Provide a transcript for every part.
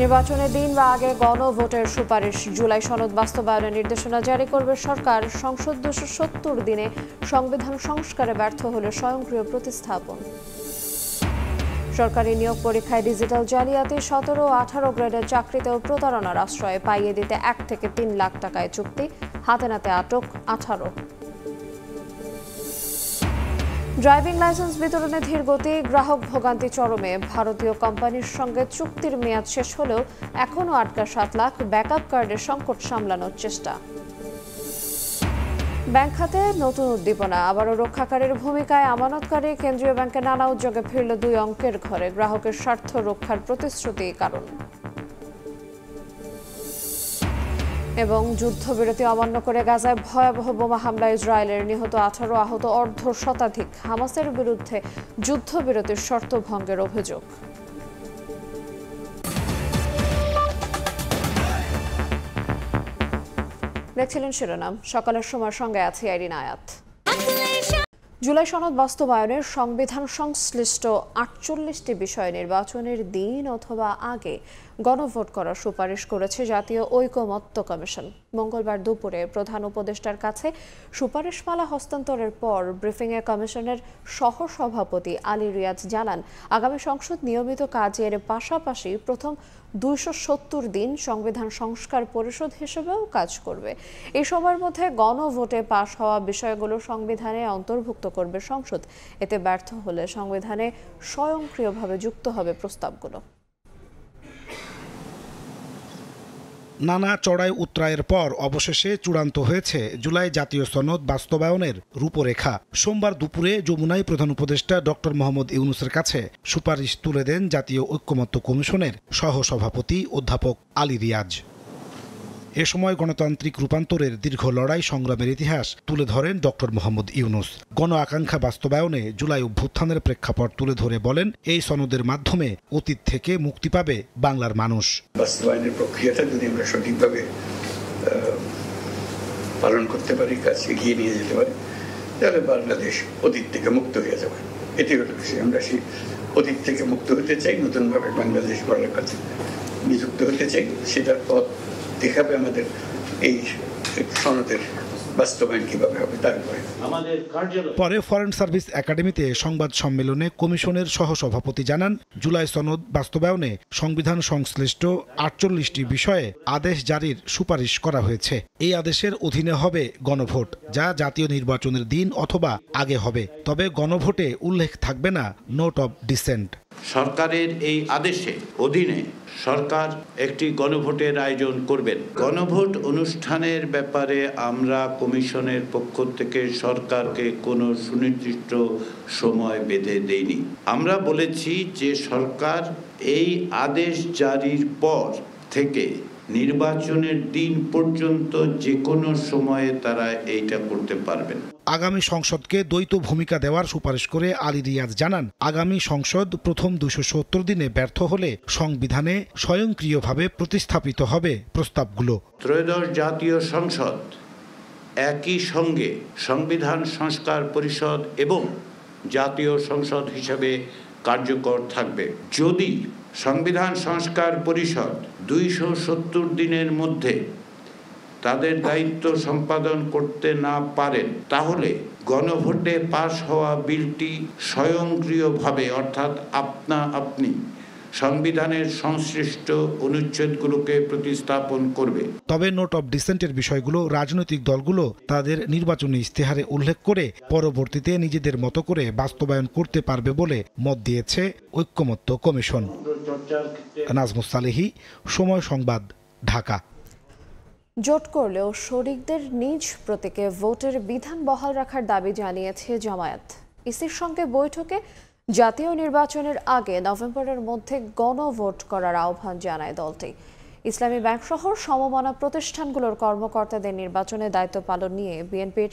নির্বাচনের দিন বা আগে গণভোটের সুপারিশ। জুলাই সনদ বাস্তবায়নের নির্দেশনা জারি করবে সরকার। সংসদ 270 দিনে সংবিধান সংস্কারে ব্যর্থ হলে স্বয়ংক্রিয় প্রতিস্থাপন। সরকারি নিয়োগ পরীক্ষায় ডিজিটাল জালিয়াতি। 17 ও 18 গ্রেডের চাকরিতেও প্রতারণার আশ্রয়। পাইয়ে দিতে 1 থেকে 3 লাখ টাকায় চুক্তি। হাতে নাতে আটক 18। ড্রাইভিং লাইসেন্স বিতরণে ধীর গতি। গ্রাহক ভোগান্তি চরমে। ভারতীয় কোম্পানির সঙ্গে চুক্তির মেয়াদ শেষ হলেও এখনও আটকা 7 লাখ। ব্যাকআপ কার্ডের সংকট সামলানোর চেষ্টা। ব্যাংক খাতে নতুন উদ্দীপনা। আবারও রক্ষাকারীর ভূমিকায় আমানতকারী। কেন্দ্রীয় ব্যাংকে নানা উদ্যোগে ফিরল 2 অঙ্কের ঘরে। গ্রাহকের স্বার্থ রক্ষার প্রতিশ্রুতি কারণ। এবং যুদ্ধবিরতি অমান্য করে গাজায় ভয়াবহ বোমা হামলা ইসরায়েলের। নিহত 18, আহত অর্ধশতাধিক। হামাসের বিরুদ্ধে যুদ্ধবিরতির শর্ত ভঙ্গের অভিযোগ। দেখছিলেন শিরোনাম। সকালের সময় সঙ্গে আছি আইরিন আয়াত। জুলাই সনদ বাস্তবায়নের সংবিধান সংশ্লিষ্ট 48টি বিষয় নির্বাচনের দিন অথবা আগে গণভোট করার সুপারিশ করেছে জাতীয় ঐকমত্য কমিশন। মঙ্গলবার দুপুরে প্রধান উপদেষ্টার কাছে সুপারিশমালা হস্তান্তরের পর ব্রিফিংয়ে কমিশনের সহসভাপতি আলী রিয়াজ জানান, আগামী সংসদ নিয়মিত কাজের পাশাপাশি প্রথম 270 দিন সংবিধান সংস্কার পরিষদ হিসেবেও কাজ করবে। এই সময়ের মধ্যে গণভোটে পাশ হওয়া বিষয়গুলো সংবিধানে অন্তর্ভুক্ত করবে সংসদ। এতে ব্যর্থ হলে সংবিধানে স্বয়ংক্রিয়ভাবে যুক্ত হবে প্রস্তাবগুলো। নানা চড়াই উতরাইয়ের পর অবশেষে চূড়ান্ত হয়েছে জুলাই জাতীয় সনদ বাস্তবায়নের রূপরেখা। সোমবার দুপুরে যমুনায় প্রধান উপদেষ্টা ডক্টর মোহাম্মদ ইউনূসের কাছে সুপারিশ তুলে দেন জাতীয় ঐকমত্য কমিশনের সহসভাপতি অধ্যাপক আলী রিয়াজ। এ সময় গণতান্ত্রিক রূপান্তরের দীর্ঘ লড়াই সংগ্রামের ইতিহাস তুলে ধরেন ডক্টর মোহাম্মদ ইউনূস। গণ আকাঙ্ক্ষা বাস্তবায়নে জুলাই অভ্যুত্থানের প্রেক্ষাপট তুলে ধরে বলেন, এই সনদের মাধ্যমে অতীত থেকে মুক্তি পাবে বাংলার মানুষ। বাস্তবায়নের প্রক্রিয়াটা যদি আমরা সঠিকভাবে পালন করতে পারি, কাজ এগিয়ে নিয়ে যেতে পারি, তাহলে বাংলাদেশ অতীত থেকে মুক্ত হয়ে যাবে। এটি হলো বিষয়। আমরা সেই অতীত থেকে মুক্ত হতে চাই, নতুনভাবে বাংলাদেশ গড়ার কাছে নিযুক্ত হতে চাই। সেটার পথ দেখাবে আমাদের এই সনদের বাস্তবায়ন কিভাবে হবে তারপরে। পরে ফরেন সার্ভিস একাডেমিতে সংবাদ সম্মেলনে কমিশনের সহসভাপতি জানান, জুলাই সনদ বাস্তবায়নে সংবিধান সংশ্লিষ্ট 48টি বিষয়ে আদেশ জারির সুপারিশ করা হয়েছে। এই আদেশের অধীনে হবে গণভোট, যা জাতীয় নির্বাচনের দিন অথবা আগে হবে। তবে গণভোটে উল্লেখ থাকবে না নোট অব ডিসেন্ট। সরকারের এই আদেশে অধীনে সরকার একটি গণভোটের আয়োজন করবেন। গণভোট অনুষ্ঠানের ব্যাপারে আমরা কমিশনের পক্ষ থেকে সরকারকে কোনো সুনির্দিষ্ট সময় বেঁধে দেইনি। আমরা বলেছি যে সরকার এই আদেশ জারির পর থেকে নির্বাচনের দিন পর্যন্ত যে কোনো সময়ে তারা এইটা করতে পারবেন। আগামী সংসদকে দ্বৈত ভূমিকা দেওয়ার সুপারিশ করে আলী রিয়াজ জানান, আগামী সংসদ প্রথম 270 দিনে ব্যর্থ হলে সংবিধানে স্বয়ংক্রিয়ভাবে প্রতিস্থাপিত হবে প্রস্তাবগুলো। ত্রয়োদশ জাতীয় সংসদ একই সঙ্গে সংবিধান সংস্কার পরিষদ এবং জাতীয় সংসদ হিসাবে কার্যকর থাকবে। যদি সংবিধান সংস্কার পরিষদ 270 দিনের মধ্যে তাদের দায়িত্ব সম্পাদন করতে না পারেন, তাহলে গণভোটে পাশ হওয়া বিলটি স্বয়ংক্রিয়ভাবে অর্থাৎ আপনা-আপনি সংবিধানের সংশ্লিষ্ট অনুচ্ছেদগুলোকে প্রতিস্থাপন করবে। তবে নোট অব ডিসেন্টের বিষয়গুলো রাজনৈতিক দলগুলো তাদের নির্বাচনী ইশতেহারে উল্লেখ করে পরবর্তীতে নিজেদের মতো করে বাস্তবায়ন করতে পারবে বলে মত দিয়েছে ঐকমত্য কমিশন। নাজমুস সালেহী, সময় সংবাদ, ঢাকা। জোট করলেও শরিকদের নিজ প্রতীকে ভোটের বিধান বহাল রাখার দাবি জানিয়েছে জামায়াত। ইসির সঙ্গে বৈঠকে জাতীয় নির্বাচনের আগে নভেম্বরের মধ্যে গণভোট করার আহ্বান জানায় দলটি। ইসলামী ব্যাংক সহ সমমনা প্রতিষ্ঠানগুলোর কর্মকর্তাদের নির্বাচনের দায়িত্ব পালন নিয়ে বিএনপির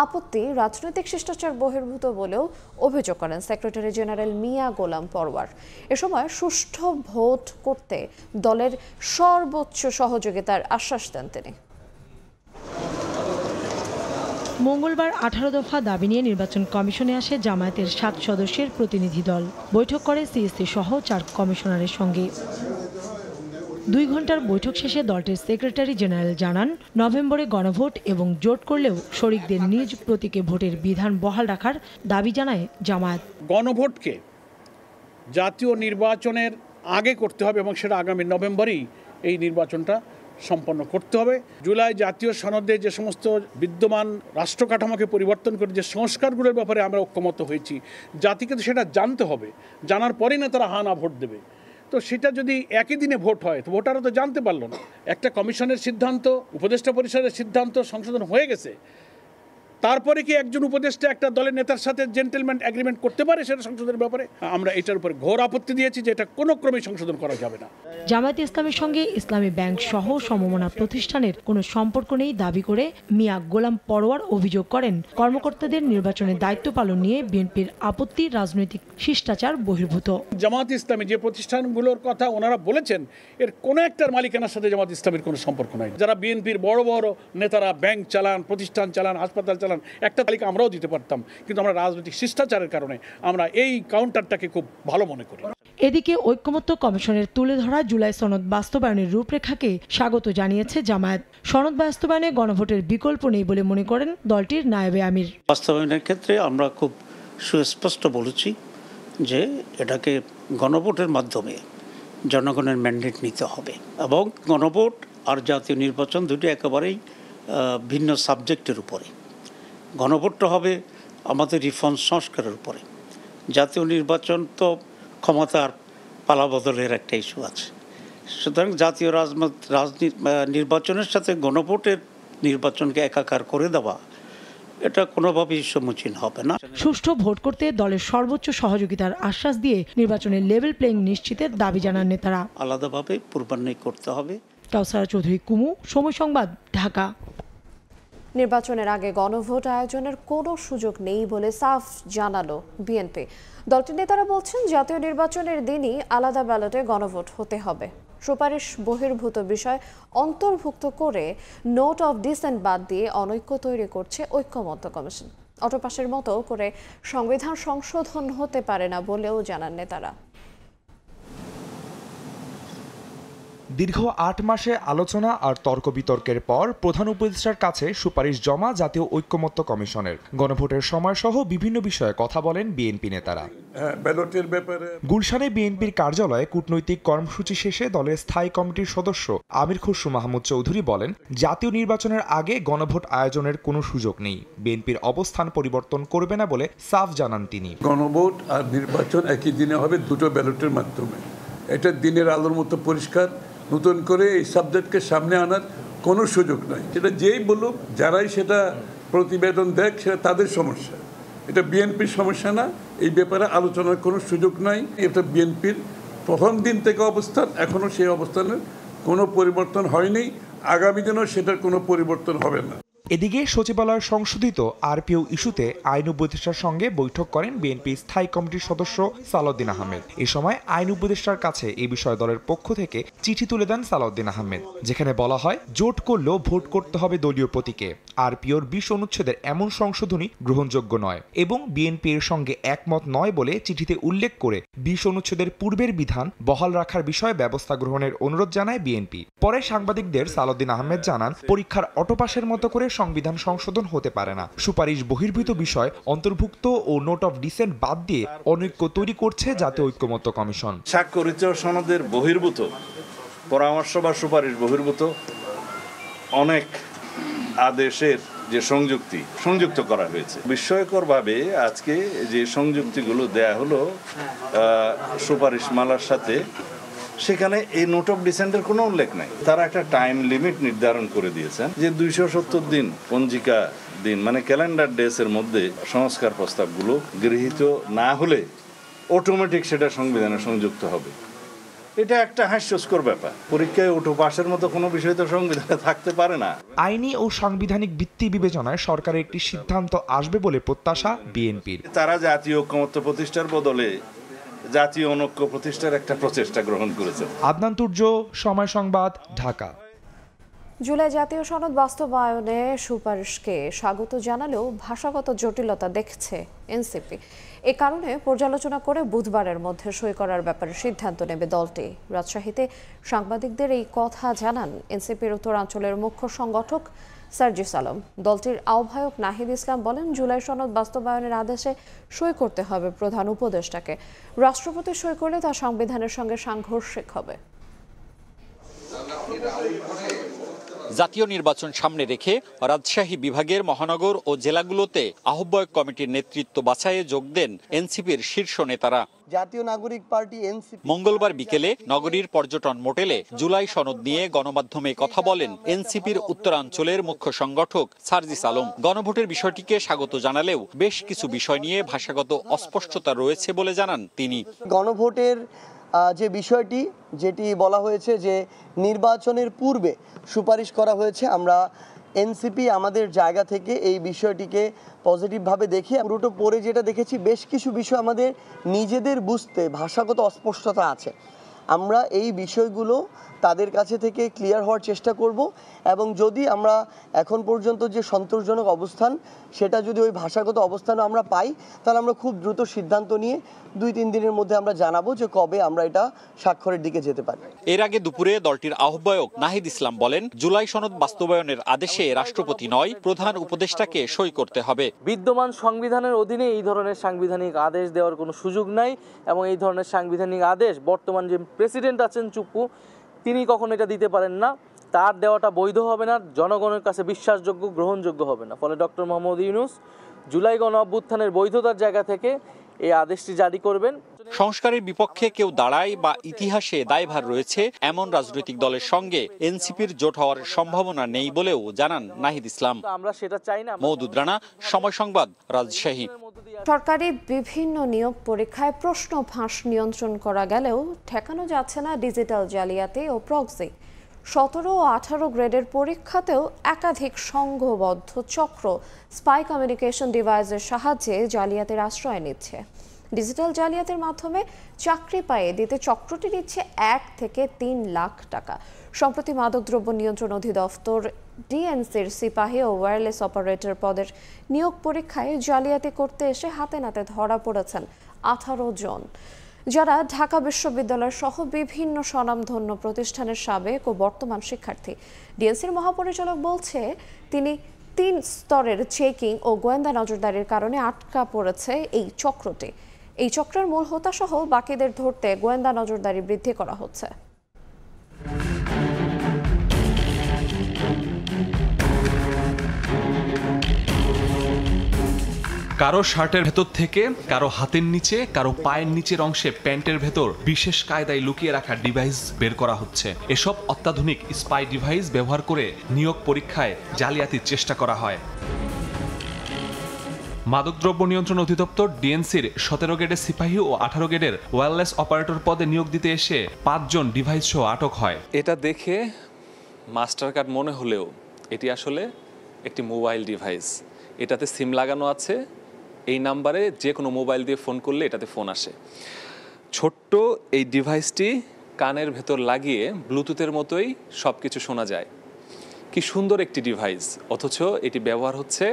আপত্তি রাজনৈতিক শিষ্টাচার বহির্ভূত বলেও অভিযোগ করেন সেক্রেটারি জেনারেল মিয়া গোলাম পরওয়ার। এ সময় সুষ্ঠু ভোট করতে দলের সর্বোচ্চ সহযোগিতার আশ্বাস দেন তিনি। মঙ্গলবার 18 দফা দাবি নিয়ে নির্বাচন কমিশনে আসে জামায়াতের 7 সদস্যের প্রতিনিধি দল। বৈঠক করে সিএসসি সহ 4 কমিশনারের সঙ্গে। 2 ঘন্টার বৈঠক শেষে দলটির সেক্রেটারি জেনারেল জানান, নভেম্বরে গণভোট এবং জোট করলেও শরিকদের নিজ প্রতীকে ভোটের বিধান বহাল রাখার দাবি জানায় জামায়াত। গণভোটকে জাতীয় নির্বাচনের আগে করতে হবে এবং সেটা আগামী নভেম্বরেই এই নির্বাচনটা সম্পন্ন করতে হবে। জুলাই জাতীয় সনদে যে সমস্ত বিদ্যমান রাষ্ট্র কাঠামোকে পরিবর্তন করে যে সংস্কারগুলোর ব্যাপারে আমরা ঐক্যমত হয়েছি, জাতিকে তো সেটা জানতে হবে, জানার পরেই না তারা হা না ভোট দেবে। তো সেটা যদি একই দিনে ভোট হয় তো ভোটাররা তো জানতে পারলো না। একটা কমিশনের সিদ্ধান্ত, উপদেষ্টা পরিষদের সিদ্ধান্ত সংশোধন হয়ে গেছে, তারপরে কি একজন উপদেষ্টা একটা দলের নেতার সাথে জেন্টলম্যান এগ্রিমেন্ট করতে পারে সেটা সংশোধনের ব্যাপারে? আমরা এটার উপর ঘোর আপত্তি দিয়েছি যে এটা কোনো ক্রমে সংশোধন করা যাবে না। জামায়াতে ইসলামের সঙ্গে ইসলামী ব্যাংক সহ সমমনা প্রতিষ্ঠানের কোনো সম্পর্ক নেই দাবি করে মিয়া গোলাম পরোয়ার অভিযোগ করেন, কর্মকর্তাদের নির্বাচনের দায়িত্ব পালন নিয়ে বিএনপির আপত্তি রাজনৈতিক শিষ্টাচার বহির্ভূত। জামায়াত ইসলামী যে প্রতিষ্ঠানগুলোর কথা ওনারা বলেছেন, এর কোনো একটার মালিকানার সাথে জামায়াত ইসলামীর কোনো সম্পর্ক নাই। যারা বিএনপির বড় বড় নেতারা ব্যাংক চালান, প্রতিষ্ঠান চালান, হাসপাতাল চালান, একটা তালিকা আমরাও দিতে পারতাম, কিন্তু আমরা রাজনৈতিক শিষ্টাচারের কারণে আমরা এই কাউন্টারটাকে খুব ভালো মনে করি। এদিকে ঐক্যমত্য কমিশনের তুলে ধরা জুলাই সনদ বাস্তবায়নের রূপরেখাকে স্বাগত জানিয়েছে জামায়াত। সনদ বাস্তবায়নে গণভোটের বিকল্প নেই বলে মনে করেন দলটির নায়েবে আমির। বাস্তবায়নের ক্ষেত্রে আমরা খুব সুস্পষ্ট বলেছি যে এটাকে গণভোটের মাধ্যমে জনগণের ম্যান্ডেট নিতে হবে এবং গণভোট আর জাতীয় নির্বাচন দুটি একেবারেই ভিন্ন সাবজেক্টের উপরে। গণভোটটা হবে আমাদের রিফর্ম সংস্কারের উপরে। জাতীয় নির্বাচন তো ক্ষমতার পালাবদলের একটা ইস্যু আছে। সুতরাং জাতীয় নির্বাচনের সাথে গণভোটের নির্বাচনকে একাকার করে দেওয়া এটা কোনোভাবেই সম্মুখীন হবে না। সুষ্ঠু ভোট করতে দলের সর্বোচ্চ সহযোগিতার আশ্বাস দিয়ে নির্বাচনের লেভেল প্লেইং নিশ্চিতের দাবি জানান নেতারা। আলাদাভাবে পূর্বান্বয় করতে হবে। কাউসারা চৌধুরী, কুমু, সময় সংবাদ, ঢাকা। নির্বাচনের আগে গণভোট আয়োজনের কোনো সুযোগ নেই বলে সাফ জানালো বিএনপি। দলটির নেতারা বলছেন, জাতীয় নির্বাচনের দিনই আলাদা ব্যালটে গণভোট হতে হবে। সুপারিশ বহির্ভূত বিষয় অন্তর্ভুক্ত করে নোট অফ ডিসেন্ট বাদ দিয়ে অনৈক্য তৈরি করছে ঐক্যমত্য কমিশন। অটোপাসের মতো করে সংবিধান সংশোধন হতে পারে না বলেও জানান নেতারা। দীর্ঘ ৮ মাসে আলোচনা আর তর্ক বিতর্কের পর প্রধান উপদেষ্টার কাছে সুপারিশ জমা জাতীয় ঐক্যমত্য কমিশনের। গণভোটের সময়সহ বিভিন্ন বিষয়ে কথা বলেন বিএনপি নেতারা। গুলশানে বিএনপির কার্যালয়ে কূটনৈতিক কর্মসূচি শেষে দলের স্থায়ী কমিটির সদস্য আমির খসরু মাহমুদ চৌধুরী বলেন, জাতীয় নির্বাচনের আগে গণভোট আয়োজনের কোনো সুযোগ নেই। বিএনপির অবস্থান পরিবর্তন করবে না বলে সাফ জানান তিনি। গণভোট আর নির্বাচন একই দিনে হবে, দুটো ব্যালটের মাধ্যমে। এটা দিনের আলোর মতো পরিষ্কার। নতুন করে এই সাবজেক্টকে সামনে আনার কোনো সুযোগ নাই। সেটা যেই বলুক, যারাই সেটা প্রতিবেদন দেখ, সেটা তাদের সমস্যা, এটা বিএনপির সমস্যা না। এই ব্যাপারে আলোচনার কোনো সুযোগ নাই। এটা বিএনপির প্রথম দিন থেকে অবস্থান, এখনও সেই অবস্থানের কোনো পরিবর্তন হয়নি, আগামী দিনেও সেটার কোনো পরিবর্তন হবে না। এদিকে সচিবালয় সংশোধিত আরপিও ইস্যুতে আইন উপদেষ্টার সঙ্গে বৈঠক করেন বিএনপি স্থায়ী কমিটির সদস্য সালাউদ্দিন আহমেদ। এ সময় আইন উপদেষ্টার কাছে এই বিষয়ে দলের পক্ষ থেকে চিঠি তুলে দেন সালাউদ্দিন আহমেদ, যেখানে বলা হয় জোট করলেও ভোট করতে হবে দলীয় প্রতীকে। আরপিওর 20 অনুচ্ছেদের এমন সংশোধনী গ্রহণযোগ্য নয় এবং বিএনপি এর সঙ্গে একমত নয় বলে চিঠিতে উল্লেখ করে 20 অনুচ্ছেদের পূর্বের বিধান বহাল রাখার বিষয়ে ব্যবস্থা গ্রহণের অনুরোধ জানায় বিএনপি। পরে সাংবাদিকদের সালাউদ্দিন আহমেদ জানান, পরীক্ষার অটোপাসের মতো করে সংবিধান সংশোধন হতে পারে না। সুপারিশ বহির্ভূত বিষয় অন্তর্ভুক্ত ও নোট অফ ডিসেন্ট বাদ দিয়ে অনৈক্য তৈরি করছে জাতীয় ঐক্যমত্য কমিশন। স্বাক্ষরিত সনদের বহির্ভূত পরামর্শ বা সুপারিশ বহির্ভূত অনেক আদেশের যে সংযুক্ত করা হয়েছে। বিস্ময়করভাবে আজকে যে সংযুক্তিগুলো দেয়া হলো সুপারিশ মালার সাথে, সেখানে এই নোট অফ ডিসেন্টের কোনো উল্লেখ নাই। তারা একটা টাইম লিমিট নির্ধারণ করে দিয়েছেন যে 270 দিন পঞ্জিকা দিন, মানে ক্যালেন্ডার ডেজ এর মধ্যে সংস্কার প্রস্তাবগুলো গৃহীত না হলে অটোমেটিক সেটা সংবিধানে সংযুক্ত হবে। এটা একটা হাস্যস্কর ব্যাপার। পরীক্ষায় ওঠো পাশের মতো কোনো বিষয় তো সংবিধানে থাকতে পারে না। আইনি ও সাংবিধানিক ভিত্তি বিবেচনায় সরকারের একটি সিদ্ধান্ত আসবে বলে প্রত্যাশা বিএনপির। তারা জাতীয় ঐক্যমত্য প্রতিষ্ঠার বদলে জাতীয় অনৈক্য প্রতিষ্ঠার একটা প্রচেষ্টা গ্রহণ করেছে। আদনান তুর্য, সময় সংবাদ, ঢাকা। জুলাই জাতীয় সনদ বাস্তবায়নে সুপারিশকে স্বাগত জানালেও ভাষাগত জটিলতা দেখছে এনসিপি। এ কারণে পর্যালোচনা করে বুধবারের মধ্যে সই করার ব্যাপারে সিদ্ধান্ত নেবে দলটি। রাজশাহীতে সাংবাদিকদের এই কথা জানান এনসিপির উত্তরাঞ্চলের মুখ্য সংগঠক সার্জিস আলম। দলটির আহ্বায়ক নাহিদ ইসলাম বলেন, জুলাই সনদ বাস্তবায়নের আদেশে সই করতে হবে প্রধান উপদেষ্টাকে। রাষ্ট্রপতি সই করলে তা সংবিধানের সঙ্গে সাংঘর্ষিক হবে। জাতীয় নির্বাচন সামনে রেখে রাজশাহী বিভাগের মহানগর ও জেলাগুলোতে আহ্বায়ক কমিটির নেতৃত্ব বাছাইয়ে যোগ দেন এনসিপির শীর্ষ নেতারা। জাতীয় নাগরিক পার্টি এনসিপি মঙ্গলবার বিকেলে নগরীর পর্যটন মোটেলে জুলাই সনদ নিয়ে গণমাধ্যমে কথা বলেন এনসিপির উত্তরাঞ্চলের মুখ্য সংগঠক সার্জিস আলম। গণভোটের বিষয়টিকে স্বাগত জানালেও বেশ কিছু বিষয় নিয়ে ভাষাগত অস্পষ্টতা রয়েছে বলে জানান তিনি। গণভোটের যে বিষয়টি যেটি বলা হয়েছে যে নির্বাচনের পূর্বে সুপারিশ করা হয়েছে, আমরা এনসিপি আমাদের জায়গা থেকে এই বিষয়টিকে পজিটিভভাবে দেখি। পুরোটা পরে যেটা দেখেছি, বেশ কিছু বিষয় আমাদের নিজেদের বুঝতে ভাষাগত অস্পষ্টতা আছে। আমরা এই বিষয়গুলো তাদের কাছে থেকে ক্লিয়ার হওয়ার চেষ্টা করব এবং যদি আমরা এখন পর্যন্ত যে সন্তোষজনক অবস্থান সেটা যদি ওই ভাষাগত অবস্থানে আমরা পাই, তাহলে আমরা খুব দ্রুত সিদ্ধান্ত নিয়ে 2-3 দিনের মধ্যে আমরা জানাবো যে কবে আমরা এটা স্বাক্ষরের দিকে যেতে পারি। এর আগে দুপুরে দলটির আহ্বায়ক নাহিদ ইসলাম বলেন, জুলাই সনদ বাস্তবায়নের আদেশে রাষ্ট্রপতি নয়, প্রধান উপদেষ্টাকে সই করতে হবে। বিদ্যমান সংবিধানের অধীনে এই ধরনের সাংবিধানিক আদেশ দেওয়ার কোনো সুযোগ নাই এবং এই ধরনের সাংবিধানিক আদেশ বর্তমান যে প্রেসিডেন্ট আছেন চুপ্পু, তিনি কখনো এটা দিতে পারেন না। তার দেওয়াটা বৈধ হবে না, জনগণের কাছে বিশ্বাসযোগ্য, গ্রহণযোগ্য হবে না। ফলে ডক্টর মোহাম্মদ ইউনূস জুলাই গণ অভ্যুত্থানের বৈধতার জায়গা থেকে এই আদেশটি জারি করবেন। সংস্কারের বিপক্ষে কেউ দাঁড়ায় বা ইতিহাসে দায়ভার রয়েছে এমন রাজনৈতিক দলের সঙ্গে এনসিপির জোট হওয়ার সম্ভাবনা নেই বলেও জানান নাহিদ ইসলাম। আমরা সেটা চাই না। মওদুদ রানা, সময় সংবাদ, রাজশাহী। সরকারি বিভিন্ন নিয়োগ পরীক্ষায় প্রশ্ন ফাঁস নিয়ন্ত্রণ করা গেলেও ঠেকানো যাচ্ছে না ডিজিটাল জালিয়াতি ও প্রক্সি। 17 ও 18 গ্রেডের পরীক্ষাতেও একাধিক সংঘবদ্ধ চক্র স্পাই কমিউনিকেশন ডিভাইসের সাহায্যে জালিয়াতির আশ্রয় নিচ্ছে। ডিজিটাল জালিয়াতির মাধ্যমে চাকরি পাইয়ে দিতে চক্রটি নিচ্ছে 1 থেকে 3 লাখ টাকা। সম্প্রতি মাদকদ্রব্য নিয়ন্ত্রণ অধিদপ্তর ডিএনসির সিপাহী ও ওয়্যারলেস অপারেটর পদের নিয়োগ পরীক্ষায় জালিয়াতি করতে এসে হাতে নাতে ধরা পড়েছেন 18 জন, যারা ঢাকা বিশ্ববিদ্যালয় সহ বিভিন্ন স্বনামধন্য প্রতিষ্ঠানের সাবেক ও বর্তমান শিক্ষার্থী। ডিএনসির মহাপরিচালক বলছে, তিনি 3 স্তরের চেকিং ও গোয়েন্দা নজরদারির কারণে আটকা পড়েছে এই চক্রটি। এই চক্রের মূল হোতা সহ বাকিদের ধরতে গোয়েন্দা নজরদারি বৃদ্ধি করা হচ্ছে। কারো শার্টের ভেতর থেকে, কারো হাতের নিচে, কারো পায়ের নিচের অংশে প্যান্টের ভেতর বিশেষ কায়দায় লুকিয়ে রাখা ডিভাইস বের করা হচ্ছে। এসব অত্যাধুনিক স্পাই ডিভাইস ব্যবহার করে নিয়োগ পরীক্ষায় জালিয়াতির চেষ্টা করা হয়। মাদকদ্রব্য নিয়ন্ত্রণ অধিদপ্তর ডিএনসির 17 গ্রেডের সিপাহী ও 18 গ্রেডের ওয়্যারলেস অপারেটর পদে নিয়োগ দিতে এসে 5 জন ডিভাইস সহ আটক হয়। এটা দেখে মাস্টার কার্ড মনে হলেও এটি আসলে একটি মোবাইল ডিভাইস। এটাতে সিম লাগানো আছে, এই নাম্বারে যে কোনো মোবাইল দিয়ে ফোন করলে এটাতে ফোন আসে। ছোট্ট এই ডিভাইসটি কানের ভেতর লাগিয়ে ব্লুটুথের মতোই সব কিছু শোনা যায়। কি সুন্দর একটি ডিভাইস, অথচ এটি ব্যবহার হচ্ছে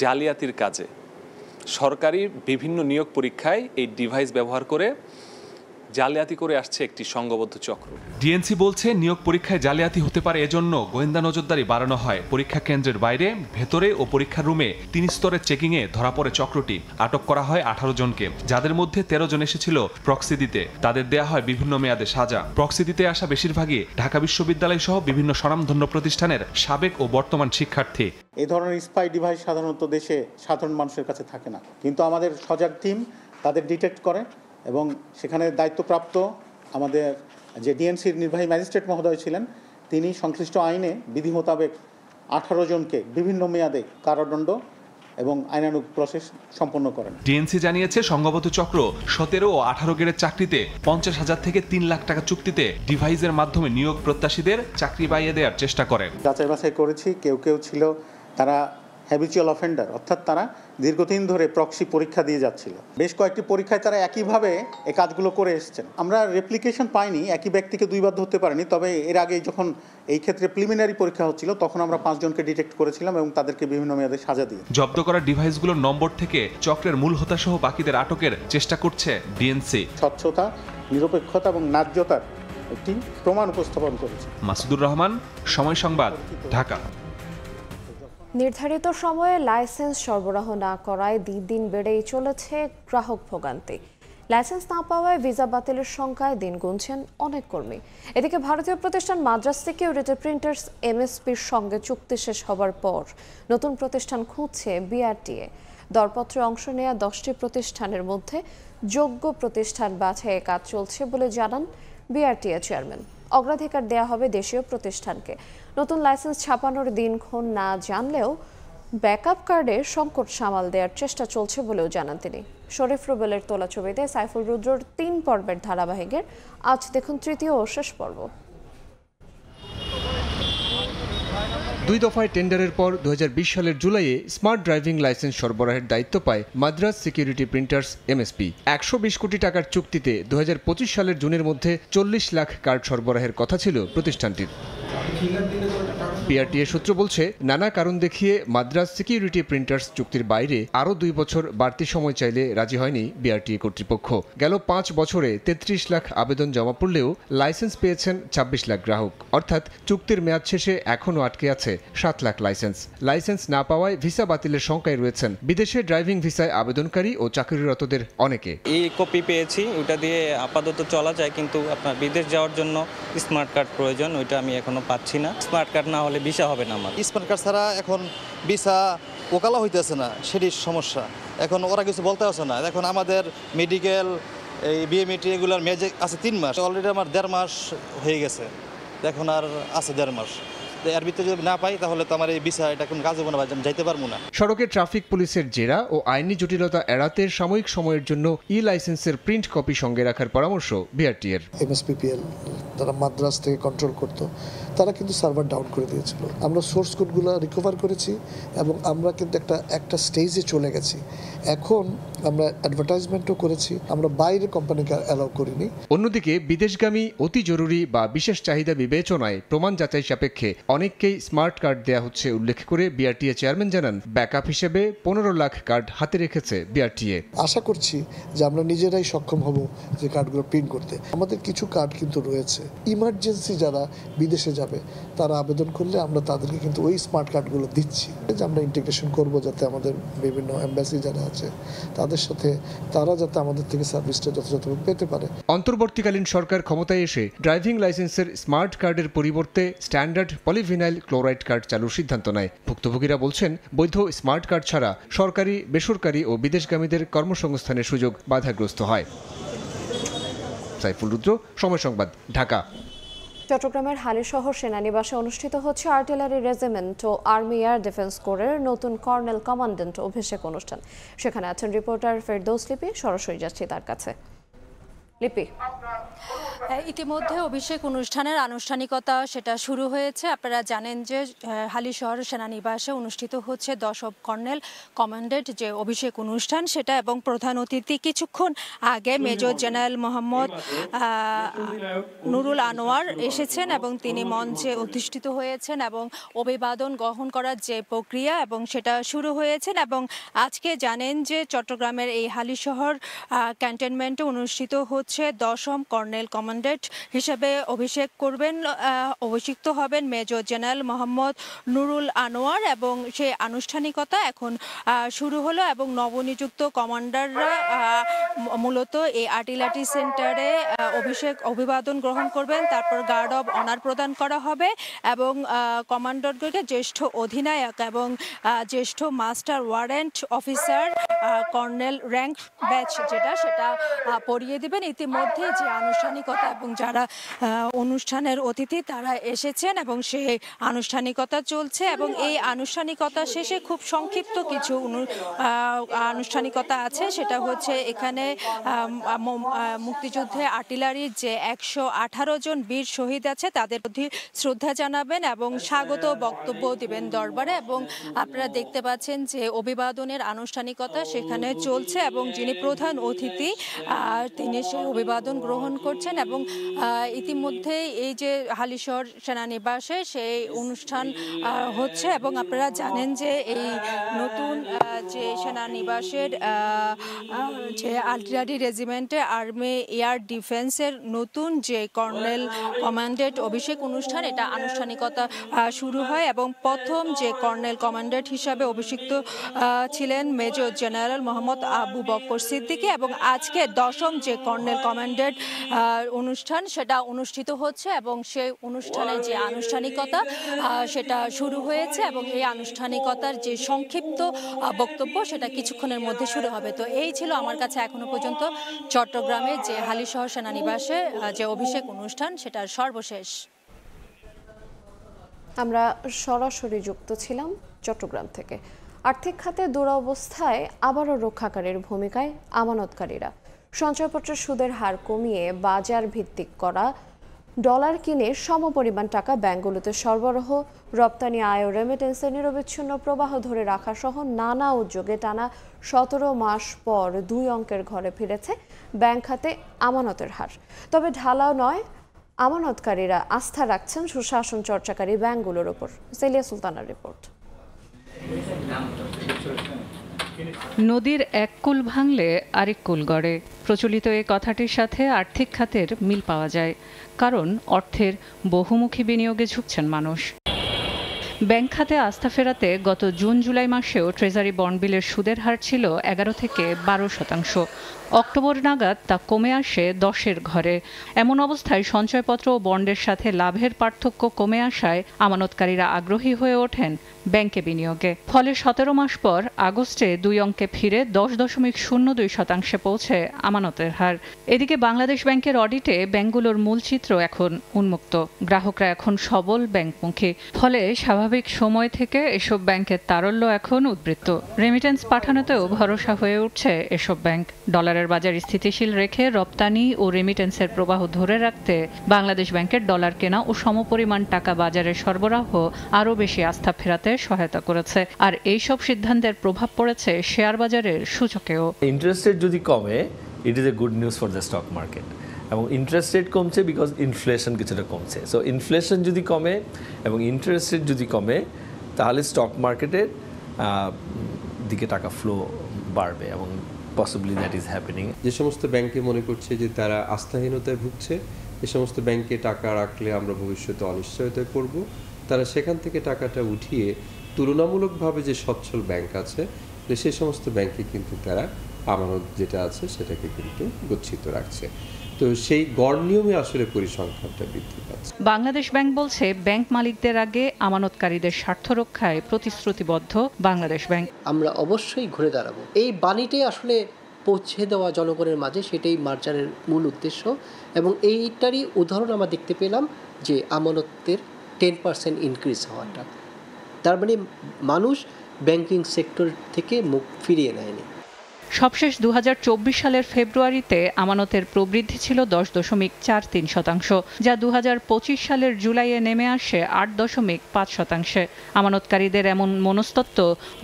জালিয়াতির কাজে। সরকারি বিভিন্ন নিয়োগ পরীক্ষায় এই ডিভাইস ব্যবহার করে জালিয়াতি করে আসছে একটি সংঘবদ্ধ চক্র। ডিএনসি বলছে, নিয়োগ পরীক্ষায় জালিয়াতি হতে পারে, এজন্য গোয়েন্দা নজরদারি বাড়ানো হয়। পরীক্ষা কেন্দ্রের বাইরে, ভেতরে ও পরীক্ষার রুমে 3 স্তরের চেকিংয়ে ধরা পড়ে চক্রটি। আটক করা হয় 18 জনকে, যাদের মধ্যে 13 জন এসেছিল প্রক্সি দিতে। তাদের দেয়া হয় বিভিন্ন মেয়াদে সাজা। প্রক্সি দিতে আসা বেশিরভাগই ঢাকা বিশ্ববিদ্যালয় সহ বিভিন্ন স্বনামধন্য প্রতিষ্ঠানের সাবেক ও বর্তমান শিক্ষার্থী। এই ধরনের স্পাই ডিভাইস সাধারণত দেশে সাধারণ মানুষের কাছে থাকে না, কিন্তু আমাদের সজাগ টিম তাদের ডিটেক্ট করে এবং সেখানে দায়িত্বপ্রাপ্ত আমাদের যে ডিএনসির নির্বাহী ম্যাজিস্ট্রেট মহোদয় ছিলেন, তিনি সংশ্লিষ্ট আইনে বিধি মোতাবেক 18 জনকে বিভিন্ন মেয়াদে কারাদণ্ড এবং আইনানুগ প্রসেস সম্পন্ন করেন। ডিএনসি জানিয়েছে, সংঘবদ্ধ চক্র 17 ও 18 গ্রেডের চাকরিতে 50,000 থেকে 3 লাখ টাকা চুক্তিতে ডিভাইসের মাধ্যমে নিয়োগ প্রত্যাশীদের চাকরি পাইয়ে দেওয়ার চেষ্টা করে। যাচাই বাছাই করেছি, কেউ কেউ ছিল তারা হ্যাবিচুয়াল অফেন্ডার, অর্থাৎ তারা দীর্ঘদিন ধরে প্রক্সি পরীক্ষা দিয়ে যাচ্ছিল। বেশ কয়েকটি পরীক্ষায় তারা একইভাবে এই কাজগুলো করে এসেছেন। আমরা রেপ্লিকেশন পাইনি, একই ব্যক্তিকে দুইবার ধরতে পারিনি, তবে এর আগে যখন এই ক্ষেত্রে প্রিলিমিনারি পরীক্ষা হচ্ছিল তখন আমরা 5 জনকে ডিটেক্ট করেছিলাম এবং তাদেরকে বিভিন্ন মেয়াদে সাজা দিই। জব্দ করা ডিভাইসগুলোর নম্বর থেকে চক্রের মূল হোতাসহ বাকিদের আটকের চেষ্টা করছে ডিএনসি। স্বচ্ছতা, নিরপেক্ষতা এবং ন্যায্যতার একটি প্রমাণ উপস্থাপন করেছে। মাসুদুর রহমান, সময় সংবাদ, ঢাকা। নির্ধারিত সময়ে লাইসেন্স সরবরাহ না করায় দিন বেড়েই চলেছে গ্রাহক ভোগান্তি। লাইসেন্স না পাওয়ায় ভিসা বাতিলের সংখ্যায় দিন গুনছেন অনেক কর্মী। এদিকে ভারতীয় প্রতিষ্ঠান মাদ্রাজ সিকিউরিটি প্রিন্টার্স এমএসপির সঙ্গে চুক্তি শেষ হবার পর নতুন প্রতিষ্ঠান খুঁজছে বিআরটিএ। দরপত্রে অংশ নেওয়া 10টি প্রতিষ্ঠানের মধ্যে যোগ্য প্রতিষ্ঠান বাছাইয়ে কাজ চলছে বলে জানান বিআরটিএ চেয়ারম্যান। অগ্রাধিকার দেয়া হবে দেশীয় প্রতিষ্ঠানকে। নতুন লাইসেন্স ছাপানোর দিনক্ষণ না জানলেও ব্যাকআপ কার্ডে সংকট সামাল দেওয়ার চেষ্টা চলছে বলেও জানান তিনি। শরীফ রুবেলের তোলা ছবিতে সাইফুল রুদ্রর 3 পর্বের ধারাবাহিকের আজ দেখুন তৃতীয় ও শেষ পর্ব। 2 দফায় টেন্ডারের পর 2020 সালের জুলাইয়ে স্মার্ট ড্রাইভিং লাইসেন্স সরবরাহের দায়িত্ব পায় মাদ্রাজ সিকিউরিটি প্রিন্টার্স এমএসপি। 120 কোটি টাকার চুক্তিতে 2025 সালের জুনের মধ্যে 40 লাখ কার্ড সরবরাহের কথা ছিল প্রতিষ্ঠানটির। বিআরটিএ সূত্র বলছে, নানা কারণ দেখিয়ে মাদ্রাজ সিকিউরিটি প্রিন্টার্স চুক্তির বাইরে আরও 2 বছর বাড়তি সময় চাইলে রাজি হয়নি বিআরটিএ কর্তৃপক্ষ। গেল 5 বছরে 33 লাখ আবেদন জমা পড়লেও লাইসেন্স পেয়েছেন 26 লাখ গ্রাহক। অর্থাৎ চুক্তির মেয়াদ শেষে এখনও আটকে আছে 7 লাখ লাইসেন্স। লাইসেন্স না পাওয়ায় ভিসা বাতিলের শঙ্কায় রয়েছেন বিদেশে ড্রাইভিং ভিসায় আবেদনকারী ও চাকরিরতদের অনেকে। এই কপি পেয়েছি, ওটা দিয়ে আপাতত চলা যায়, কিন্তু আপনার বিদেশ যাওয়ার জন্য স্মার্ট কার্ড প্রয়োজন, ওইটা আমি এখনো পাচ্ছি না। স্মার্ট কার্ড না হলে ভিসা হবে না আমার। স্মার্ট কার্ড ছাড়া এখন ভিসা ওকালা হইতেছে না, সেটির সমস্যা। এখন ওরা কিছু বলতে আসে না। এখন আমাদের মেডিকেল, এই বিএমইটি এগুলোর মেয়াদ আছে 3 মাস, অলরেডি আমার 1.5 মাস হয়ে গেছে, এখন আর আছে 1.5 মাস। এর ভিতরে যদি না পাই তাহলে তো আমার এই ভিসা এটা কোনো কাজ হবে না, যাইতে পারবো না। সড়কে ট্রাফিক পুলিশের জেরা ও আইনি জটিলতা এড়াতে সাময়িক সময়ের জন্য লাইসেন্সের প্রিন্ট কপি সঙ্গে রাখার পরামর্শ বিআরটিএর। এমএসপিপিএল তারা মাদ্রাজ থেকে কন্ট্রোল করত, তারা কিন্তু সার্ভার ডাউন করে দিয়েছিল। আমরা সোর্স কোডগুলো রিকভার করেছি এবং আমরা কিন্তু একটা স্টেজে চলে গেছি। এখন আমরা অ্যাডভার্টাইজমেন্টও করেছি, আমরা বাইরে কোম্পানিকে অ্যালাউ করিনি। অন্যদিকে বিদেশগামী অতি জরুরি বা বিশেষ চাহিদা বিবেচনায় প্রমাণ যাচাই সাপেক্ষে অনেককেই স্মার্ট কার্ড দেয়া হচ্ছে উল্লেখ করে বিআরটিএ চেয়ারম্যান জানান, ব্যাকআপ হিসেবে 15 লাখ কার্ড হাতে রেখেছে বিআরটিএ। আশা করছি যে আমরা নিজেরাই সক্ষম হব যে কার্ডগুলো প্রিন্ট করতে। আমাদের কিছু কার্ড কিন্তু রয়েছে, ইমার্জেন্সি যারা বিদেশে যাবে তারা আবেদন করলে আমরা তাদেরকে কিন্তু ওই স্মার্ট কার্ডগুলো দিচ্ছি, যে আমরা ইন্টিগ্রেশন করব যাতে আমাদের বিভিন্ন এমবাসি যারা আছে তাদের সাথে তারা যাতে আমাদের থেকে সার্ভিসটা যথাযথভাবে পেতে পারে। অন্তর্বর্তীকালীন সরকার ক্ষমতায় এসে ড্রাইভিং লাইসেন্সের স্মার্ট কার্ডের পরিবর্তে স্ট্যান্ডার্ড পলিভিনাইল ক্লোরাইড কার্ড চালুর সিদ্ধান্ত নেয়। ভুক্তভোগীরা বলছেন, বৈধ স্মার্ট কার্ড ছাড়া সরকারি, বেসরকারি ও বিদেশগামীদের কর্মসংস্থানের সুযোগ বাধাগ্রস্ত হয়। সাইফুল রুদ্র, সময় সংবাদ, ঢাকা। চট্টগ্রামের হালিশহর সেনানিবাসে অনুষ্ঠিত হচ্ছে আর্টিলারি রেজিমেন্ট ও আর্মি এয়ার ডিফেন্স কোরের নতুন কর্নেল কমান্ড্যান্ট অভিষেক অনুষ্ঠান। সেখানে আছেন রিপোর্টার ফেরদৌস লিপি। সরাসরি যাচ্ছি তার কাছে। লিপি, ইতিমধ্যে অভিষেক অনুষ্ঠানের আনুষ্ঠানিকতা সেটা শুরু হয়েছে। আপনারা জানেন যে হালিশহর সেনানিবাসে অনুষ্ঠিত হচ্ছে 10 কর্নেল কমান্ডেন্ট যে অভিষেক অনুষ্ঠান সেটা, এবং প্রধান অতিথি কিছুক্ষণ আগে মেজর জেনারেল মোহাম্মদ নুরুল আনোয়ার এসেছেন এবং তিনি মঞ্চে অধিষ্ঠিত হয়েছেন এবং অভিবাদন গ্রহণ করার যে প্রক্রিয়া এবং সেটা শুরু হয়েছেন। এবং আজকে জানেন যে চট্টগ্রামের এই হালিশহর ক্যান্টনমেন্টে অনুষ্ঠিত হচ্ছে 10ম কর্নেল কমান্ডেন্ট হিসেবে অভিষিক্ত হবেন মেজর জেনারেল মোহাম্মদ নুরুল আনোয়ার, এবং সেই আনুষ্ঠানিকতা এখন শুরু হলো এবং নবনিযুক্ত কমান্ডাররা মূলত এই আর্টিলারি সেন্টারে অভিবাদন গ্রহণ করবেন। তারপর গার্ড অব অনার প্রদান করা হবে এবং কমান্ডারকে জ্যেষ্ঠ অধিনায়ক এবং জ্যেষ্ঠ master warrant officer colonel rank batch সেটা পরিয়ে দেবেন। ইতিমধ্যে যে আনুষ্ঠানিকতা এবং যারা অনুষ্ঠানের অতিথি তারা এসেছেন এবং সেই আনুষ্ঠানিকতা চলছে এবং এই আনুষ্ঠানিকতা শেষে খুব সংক্ষিপ্ত কিছু আনুষ্ঠানিকতা আছে। সেটা হচ্ছে এখানে মুক্তিযুদ্ধে আর্টিলারির যে 118 জন বীর শহীদ আছে তাদের প্রতি শ্রদ্ধা জানাবেন এবং স্বাগত বক্তব্য দিবেন দরবারে। এবং আপনারা দেখতে পাচ্ছেন যে অভিবাদনের আনুষ্ঠানিকতা সেখানে চলছে এবং যিনি প্রধান অতিথি তিনি সেই অভিবাদন গ্রহণ করছেন এবং ইতিমধ্যে এই যে হালিশহর সেনানিবাসে সেই অনুষ্ঠান হচ্ছে এবং আপনারা জানেন যে এই নতুন যে সেনানিবাসের যে আর্টিলারি রেজিমেন্টে আর্মি এয়ার ডিফেন্সের নতুন যে কর্নেল কমান্ডেন্ট অভিষেক অনুষ্ঠান এটা আনুষ্ঠানিকতা শুরু হয় এবং প্রথম যে কর্নেল কমান্ডেন্ট হিসাবে অভিষিক্ত ছিলেন মেজর জেনারেল মোহাম্মদ আবু বকর সিদ্দিকী এবং আজকে 10ম যে কর্নেল কমান্ডেন্ট অনুষ্ঠান সেটা অনুষ্ঠিত হচ্ছে এবং সেই অনুষ্ঠানের যে আনুষ্ঠানিকতা সেটা শুরু হয়েছে এবং এই আনুষ্ঠানিকতার যে সংক্ষিপ্ত বক্তব্য সেটা কিছুক্ষণের মধ্যে শুরু হবে। তো এই ছিল আমার কাছে এখনো পর্যন্ত চট্টগ্রামে যে হালিশহর সেনানিবাসে যে অভিষেক অনুষ্ঠান সেটার সর্বশেষ। আমরা সরাসরি যুক্ত ছিলাম চট্টগ্রাম থেকে। আর্থিক খাতে দুরবস্থায় আবারও রক্ষাকারীর ভূমিকায় আমানতকারীরা। সঞ্চয়পত্রের সুদের হার কমিয়ে বাজার ভিত্তিক করা ডলার কিনে সমপরিমাণ টাকা ব্যাংকগুলোতে সরবরাহ, রপ্তানি আয় ও রেমিটেন্সের নিরবিচ্ছিন্ন প্রবাহ ধরে রাখা সহ নানা উদ্যোগে টানা 17 মাস পর 2 অঙ্কের ঘরে ফিরেছে ব্যাংক খাতে আমানতের হার। তবে ঢালাও নয়, আমানতকারীরা আস্থা রাখছেন সুশাসন চর্চাকারী ব্যাংকগুলোর উপর। সেলিয়া সুলতানার রিপোর্ট। নদীর এক কুল ভাঙলে আরেক কুল গড়ে, প্রচলিত এই কথাটির সাথে আর্থিক খাতের মিল পাওয়া যায়, কারণ অর্থের বহুমুখী বিনিয়োগে ঝুঁকছেন মানুষ। ব্যাংক খাতে আস্থা ফেরাতে গত জুন জুলাই মাসেও ট্রেজারি বন্ড বিলের সুদের হার ছিল 11 থেকে 12%। অক্টোবর নাগাদ তা কমে আসে 10-এর ঘরে। এমন অবস্থায় সঞ্চয়পত্র ও বন্ডের সাথে লাভের পার্থক্য কমে আসায় আমানতকারীরা আগ্রহী হয়ে ওঠেন ব্যাংকে বিনিয়োগে। ফলে 17 মাস পর আগস্টে 2 অঙ্কে ফিরে 10.02% পৌঁছে আমানতের হার। এদিকে বাংলাদেশ ব্যাংকের অডিটে ব্যাংকগুলোর মূল চিত্র এখন উন্মুক্ত। গ্রাহকরা এখন সবল ব্যাংকমুখী। ফলে স্বাভাবিক সময় থেকে এসব ব্যাংকের তারল্য এখন উদ্বৃত্ত। রেমিটেন্স পাঠানোতেও ভরসা হয়ে উঠছে এসব ব্যাংক। ডলারের বাজার স্থিতিশীল রেখে রপ্তানি ও রেমিটেন্সের প্রবাহ ধরে রাখতে বাংলাদেশ ব্যাংকের ডলার কেনা ও সমপরিমাণ টাকা বাজারে সরবরাহ আরও বেশি আস্থা ফেরাতে সহায়তা করেছে। আর এই সব সিদ্ধান্তের প্রভাব পড়েছে শেয়ার বাজারের সূচকেও। ইন্টারেস্ট রেট যদি কমে, it is a good news for the stock market. এবং ইন্টারেস্ট রেট কমছে বিকজ ইনফ্লেশন কিছুটা কমছে। সো ইনফ্লেশন যদি কমে এবং ইন্টারেস্ট রেট যদি কমে তাহলে স্টক মার্কেটের দিকে টাকা ফ্লো বাড়বে এবং পসিবলি দ্যাট ইজ হ্যাপেনিং। যে সমস্ত ব্যাংকে মনে করছে যে তারা আস্থাহীনতায় ভুগছে, এ সমস্ত ব্যাংকে টাকা রাখলে আমরা ভবিষ্যতে অনিশ্চয়তায় পড়ব, তারা সেখান থেকে টাকাটা উঠিয়ে তুলনামূলকভাবে যে সচ্ছল ব্যাংক আছে সে সমস্ত ব্যাংকে কিন্তু তারা আমানত যেটা আছে সেটাকে কিন্তু গচ্ছিত রাখছে। তো সেই গড় নিয়মে আসলে পরিসংখ্যানটা বৃদ্ধি পাচ্ছে। বাংলাদেশ ব্যাংক বলছে ব্যাংক মালিকদের আগে আমানতকারীদের স্বার্থ রক্ষায় প্রতিশ্রুতিবদ্ধ বাংলাদেশ ব্যাংক। আমরা অবশ্যই ঘুরে দাঁড়াবো। এই বাণীটাই আসলে পৌঁছে দেওয়া জনগণের মাঝে, সেটাই মার্জারের মূল উদ্দেশ্য। এবং এইটারই উদাহরণ আমরা দেখতে পেলাম যে আমানতের 10% ইনক্রিজ হওয়াটা। তার মানে মানুষ ব্যাংকিং সেক্টর থেকে মুখ ফিরিয়ে নেয়নি। সবশেষ 2024 সালের ফেব্রুয়ারিতে আমানতের প্রবৃদ্ধি ছিল 10.43%, যা 2025 সালের জুলাইয়ে নেমে আসে 8.5%। আমানতকারীদের এমন মনস্তত্ত্ব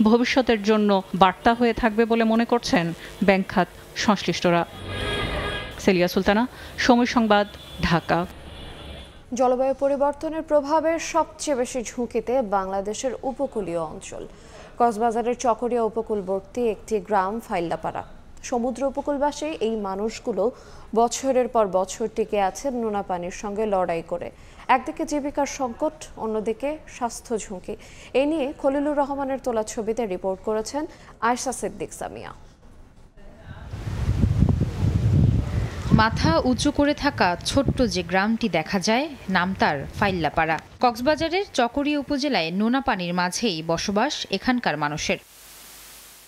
ভবিষ্যতের জন্য বার্তা হয়ে থাকবে বলে মনে করছেন ব্যাংক খাত সংশ্লিষ্টরা। সেলিয়া সুলতানা, সময় সংবাদ, ঢাকা। জলবায়ু পরিবর্তনের প্রভাবে সবচেয়ে বেশি ঝুঁকিতে বাংলাদেশের উপকূলীয় অঞ্চল। কক্সবাজারের চকরিয়া উপকূলবর্তী একটি গ্রাম ফাইল্লাপাড়া। সমুদ্র উপকূলবাসী এই মানুষগুলো বছরের পর বছর টিকে আছেন নোনা পানির সঙ্গে লড়াই করে। একদিকে জীবিকার সংকট, অন্যদিকে স্বাস্থ্য ঝুঁকি। এ নিয়ে খলিলুর রহমানের তোলা ছবিতে রিপোর্ট করেছেন আয়শা সিদ্দিক সামিয়া। মাথা উঁচু করে থাকা ছোট্ট যে গ্রামটি দেখা যায়, নাম তার ফাইল্লাপাড়া। কক্সবাজারের চকরিয়া উপজেলায় নোনা পানির মাঝেই বসবাস এখানকার মানুষের।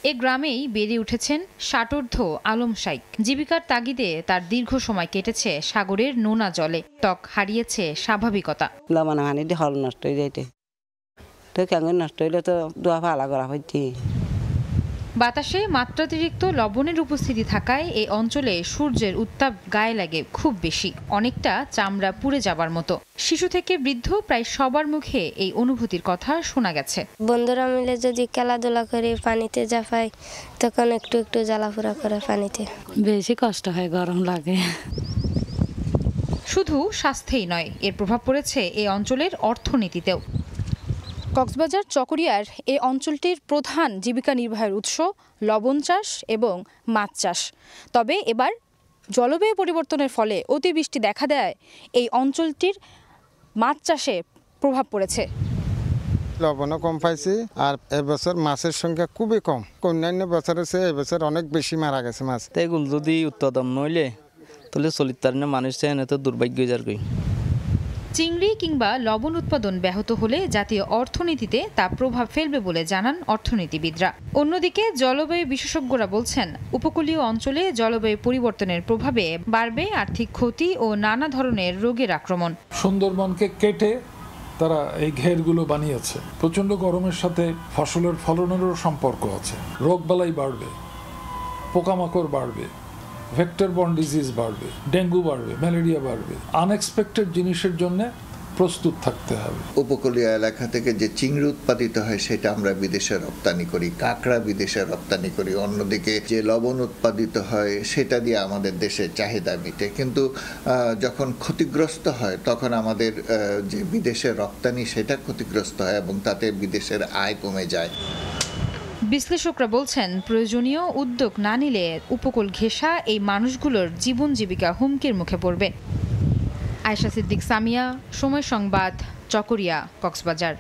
এ গ্রামেই বেড়ে উঠেছেন ষাটোর্ধ্ব আলম শাইক। জীবিকার তাগিদে তার দীর্ঘ সময় কেটেছে সাগরের নোনা জলে, ত্বক হারিয়েছে স্বাভাবিকতা। নষ্ট হয়ে যাইতে তো কেমন নষ্ট হইলে তো দোয়া ভালা করা হচ্ছে। বাতাসে মাত্রাতিরিক্ত লবণের উপস্থিতি থাকায় এই অঞ্চলে সূর্যের উত্তাপ গায়ে লাগে খুব বেশি, অনেকটা চামড়া পুড়ে যাবার মতো। শিশু থেকে বৃদ্ধ প্রায় সবার মুখে এই অনুভূতির কথা শোনা গেছে। বন্ধুরা মিলে যদি খেলাধুলা করে পানিতে জাফাই তখন একটু একটু জ্বালাফোড়া করে পানিতে, বেশি কষ্ট হয়, গরম লাগে। শুধু স্বাস্থ্যেই নয়, এর প্রভাব পড়েছে এই অঞ্চলের অর্থনীতিতেও। কক্সবাজার চকরিয়ার এই অঞ্চলটির প্রধান জীবিকা নির্বাহের উৎস লবণ চাষ এবং মাছ চাষ। তবে এবার জলবায়ু পরিবর্তনের ফলে অতিবৃষ্টি দেখা দেয় এই অঞ্চলটির মাছ চাষে প্রভাব পড়েছে। লবণও কম পাইছি, আর এবছর মাছের সংখ্যা খুবই কম। অন্যান্য বছরের চেয়ে এবছর অনেক বেশি মারা গেছে মাছ। এগুলো যদি উৎপাদন নইলে তাহলে চলিত মানুষ চায় তো দুর্ভাগ্য যার কই। চিংড়ি কিংবা লবণ উৎপাদন ব্যাহত হলে জাতীয় অর্থনীতিতে তা প্রভাব ফেলবে বলে জানান অর্থনীতিবিদরা। অন্যদিকে জলবায়ু বিশেষজ্ঞরা বলছেন, উপকূলীয় অঞ্চলে জলবায়ু পরিবর্তনের প্রভাবে বাড়বে আর্থিক ক্ষতি ও নানা ধরনের রোগের আক্রমণ। সুন্দরবনকে কেটে তারা এই ঘেরগুলো বানিয়েছে। প্রচণ্ড গরমের সাথে ফসলের ফলনেরও সম্পর্ক আছে। রোগবালাই বাড়বে, পোকামাকড় বাড়বে, ভেক্টর বর্ন ডিজিজ বাড়বে, ডেঙ্গু বাড়বে, ম্যালেরিয়া বাড়বে। আনএক্সপেক্টেড জিনিসের জন্য প্রস্তুত থাকতে হবে। উপকূলীয় এলাকা থেকে যে চিংড়ি উৎপাদিত হয় সেটা আমরা বিদেশে রপ্তানি করি, কাঁকড়া বিদেশে রপ্তানি করি। অন্যদিকে যে লবণ উৎপাদিত হয় সেটা দিয়ে আমাদের দেশের চাহিদা মিটে। কিন্তু যখন ক্ষতিগ্রস্ত হয় তখন আমাদের যে বিদেশের রপ্তানি সেটা ক্ষতিগ্রস্ত হয় এবং তাতে বিদেশের আয় কমে যায়। বিশ্লেষকরা বলছেন, প্রয়োজনীয় উদ্যোগ না নিলে উপকূল ঘেঁষা এই মানুষগুলোর জীবন জীবিকা হুমকির মুখে পড়বে। আয়েশা সিদ্দিক সামিয়া, সময় সংবাদ, চকরিয়া, কক্সবাজার।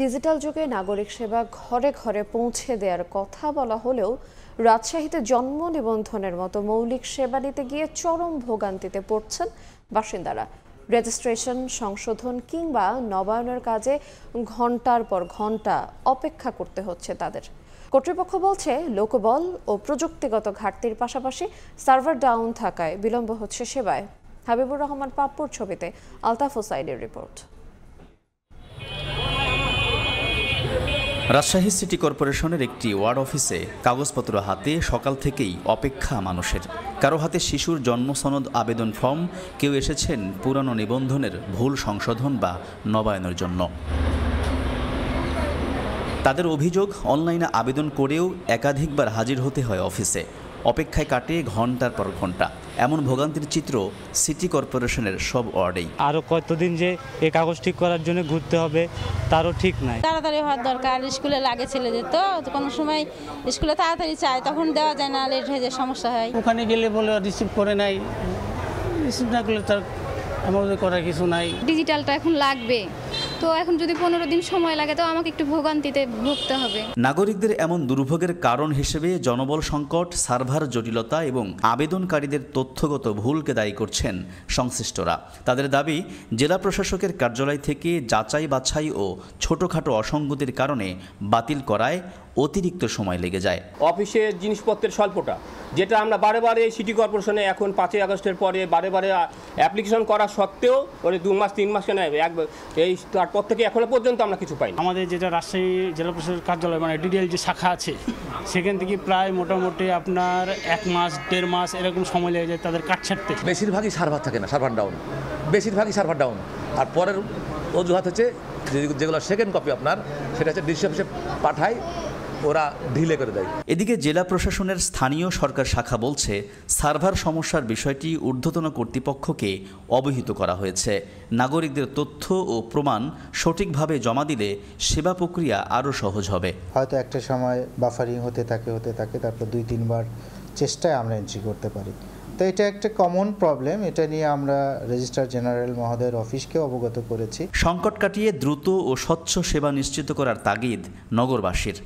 ডিজিটাল যুগে নাগরিক সেবা ঘরে ঘরে পৌঁছে দেওয়ার কথা বলা হলেও রাজশাহীতে জন্ম নিবন্ধনের মতো মৌলিক সেবা নিতে গিয়ে চরম ভোগান্তিতে পড়ছেন বাসিন্দারা। রেজিস্ট্রেশন, সংশোধন কিংবা নবায়নের কাজে ঘন্টার পর ঘন্টা অপেক্ষা করতে হচ্ছে তাদের। কর্তৃপক্ষ বলছে, লোকবল ও প্রযুক্তিগত ঘাটতির পাশাপাশি সার্ভার ডাউন থাকায় বিলম্ব হচ্ছে সেবায়। হাবিবুর রহমান পাপ্পুর ছবিতে আলতাফ হোসাইনের রিপোর্ট। রাজশাহী সিটি কর্পোরেশনের একটি ওয়ার্ড অফিসে কাগজপত্র হাতে সকাল থেকেই অপেক্ষা মানুষের। কারো হাতে শিশুর জন্ম সনদ আবেদন ফর্ম, কেউ এসেছেন পুরানো নিবন্ধনের ভুল সংশোধন বা নবায়নের জন্য। তাদের অভিযোগ, অনলাইনে আবেদন করেও একাধিকবার হাজির হতে হয় অফিসে। অপেক্ষায় কাটে ঘন্টার পর ঘন্টা। এমন ভোগান্তির চিত্র সিটি কর্পোরেশনের সব ওয়ার্ডেই। আরও কতদিন যে এই কাগজ ঠিক করার জন্য ঘুরতে হবে তারও ঠিক নাই। তাড়াতাড়ি হওয়ার দরকার, স্কুলে লাগে ছেলেদের, তো কোনো সময় স্কুলে তাড়াতাড়ি চায়, তখন দেওয়া যায় না, লেট হয়ে যায়, সমস্যা হয়। ওখানে গেলে বলে রিসিভ করে নাই, রিসিভ না করলে তার আমাদের করার কিছু নাই। ডিজিটালটা এখন লাগবে, তো এখন যদি 15 দিন সময় লাগে তো আমাকে একটু ভোগান্তিতে ভুগতে হবে। নাগরিকদের এমন দুর্ভোগের কারণ হিসেবে জনবল সংকট, সার্ভার জটিলতা এবং আবেদনকারীদের তথ্যগত ভুলকে দায়ী করছেন সংশ্লিষ্টরা। তাদের দাবি, জেলা প্রশাসকের কার্যালয় থেকে যাচাই বাছাই ও ছোটখাটো অসঙ্গতির কারণে বাতিল করায় অতিরিক্ত সময় লেগে যায়। অফিসের জিনিসপত্রের স্বল্পতা, যেটা আমরা বারে বারে সিটি কর্পোরেশনে এখন 5ই আগস্টের পরে বারে বারে অ্যাপ্লিকেশন করা সত্ত্বেও 2 মাস 3 মাস কেন এই তারপর থেকে এখনো পর্যন্ত আমরা কিছু পাইনি। আমাদের যেটা রাজশাহী জেলা প্রশাসকের কার্যালয় মানে ডিডিএল যে শাখা আছে সেখান থেকে প্রায় মোটামুটি আপনার 1 মাস 1.5 মাস এরকম সময় লেগে যায় তাদের কাট ছাড়তে। বেশিরভাগই সার্ভার থাকে না, সার্ভার ডাউন, বেশিরভাগই সার্ভার ডাউন। আর পরের অজুহাত হচ্ছে যেগুলো সেকেন্ড কপি আপনার সেটা হচ্ছে ডিসি অফিসে পাঠায়, ওরা ঢিলে করে দেয়। এদিকে জেলা প্রশাসনের স্থানীয় সরকার শাখা বলছে, সার্ভার সমস্যার বিষয়টি ঊর্ধ্বতন কর্তৃপক্ষকে অবহিত করা হয়েছে। নাগরিকদের তথ্য ও প্রমাণ সঠিকভাবে জমা দিলে সেবা প্রক্রিয়া আরও সহজ হবে। হয়তো একটা সময় বাফারিং হতে থাকে, তারপর 2-3 বার চেষ্টায় আমরা এন্ট্রি করতে পারি। তো এটা একটা কমন প্রবলেম, এটা নিয়ে আমরা রেজিস্ট্রার জেনারেল মহোদয়ের অফিসকে অবগত করেছি। সংকট কাটিয়ে দ্রুত ও স্বচ্ছ সেবা নিশ্চিত করার তাগিদ নগরবাসীর।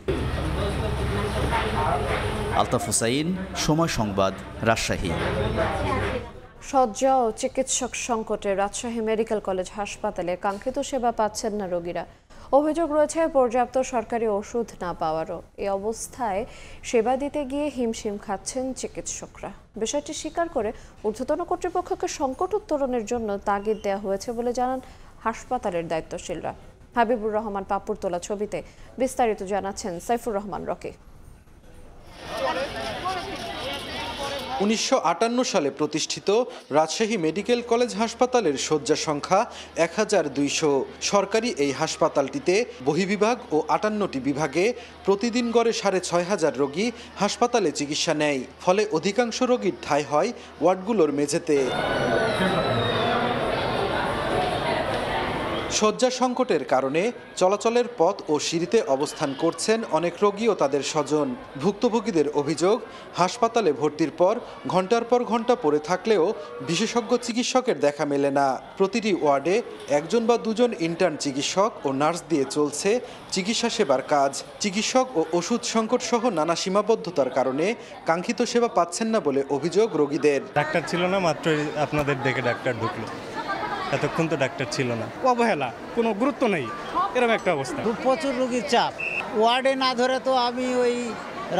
আলতাফ হোসাইন, সময় সংবাদ, রাজশাহী। শয্যা ও চিকিৎসক সংকটে রাজশাহী মেডিকেল কলেজ হাসপাতালে কাঙ্ক্ষিত সেবা পাচ্ছেন না রোগীরা। অভিযোগ রয়েছে পর্যাপ্ত সরকারি ওষুধ না পাওয়ারও। এই অবস্থায় সেবা দিতে গিয়ে হিমশিম খাচ্ছেন চিকিৎসকরা। বিষয়টি স্বীকার করে ঊর্ধ্বতন কর্তৃপক্ষকে সংকট উত্তরণের জন্য তাগিদ দেওয়া হয়েছে বলে জানান হাসপাতালের দায়িত্বশীলরা। হাবিবুর রহমান পাপুর তোলা ছবিতে বিস্তারিত জানাচ্ছেন সাইফুর রহমান রকি। 1958 সালে প্রতিষ্ঠিত রাজশাহী মেডিকেল কলেজ হাসপাতালের শয্যা সংখ্যা 1200। সরকারি এই হাসপাতালটিতে বহির্বিভাগ ও 58টি বিভাগে প্রতিদিন গড়ে 6500 রোগী হাসপাতালে চিকিৎসা নেয়। ফলে অধিকাংশ রোগীর ঠাঁই হয় ওয়ার্ডগুলোর মেঝেতে। শয্যা সংকটের কারণে চলাচলের পথ ও সিঁড়িতে অবস্থান করছেন অনেক রোগী ও তাদের স্বজন। ভুক্তভোগীদের অভিযোগ, হাসপাতালে ভর্তির পর ঘন্টার পর ঘন্টা পড়ে থাকলেও বিশেষজ্ঞ চিকিৎসকের দেখা মেলে না। প্রতিটি ওয়ার্ডে একজন বা দুজন ইন্টার্ন চিকিৎসক ও নার্স দিয়ে চলছে চিকিৎসা সেবার কাজ। চিকিৎসক ও ওষুধ সংকট সহ নানা সীমাবদ্ধতার কারণে কাঙ্ক্ষিত সেবা পাচ্ছেন না বলে অভিযোগ রোগীদের। ডাক্তার ছিল না, মাত্র আপনাদের দেখে ডাক্তার ঢুকলো, এতক্ষণ তো ডাক্তার ছিল না। অবহেলা, কোনো গুরুত্ব নেই, এরকম একটা অবস্থা। প্রচুর রোগীর চাপ, ওয়ার্ডে না ধরে তো আমি ওই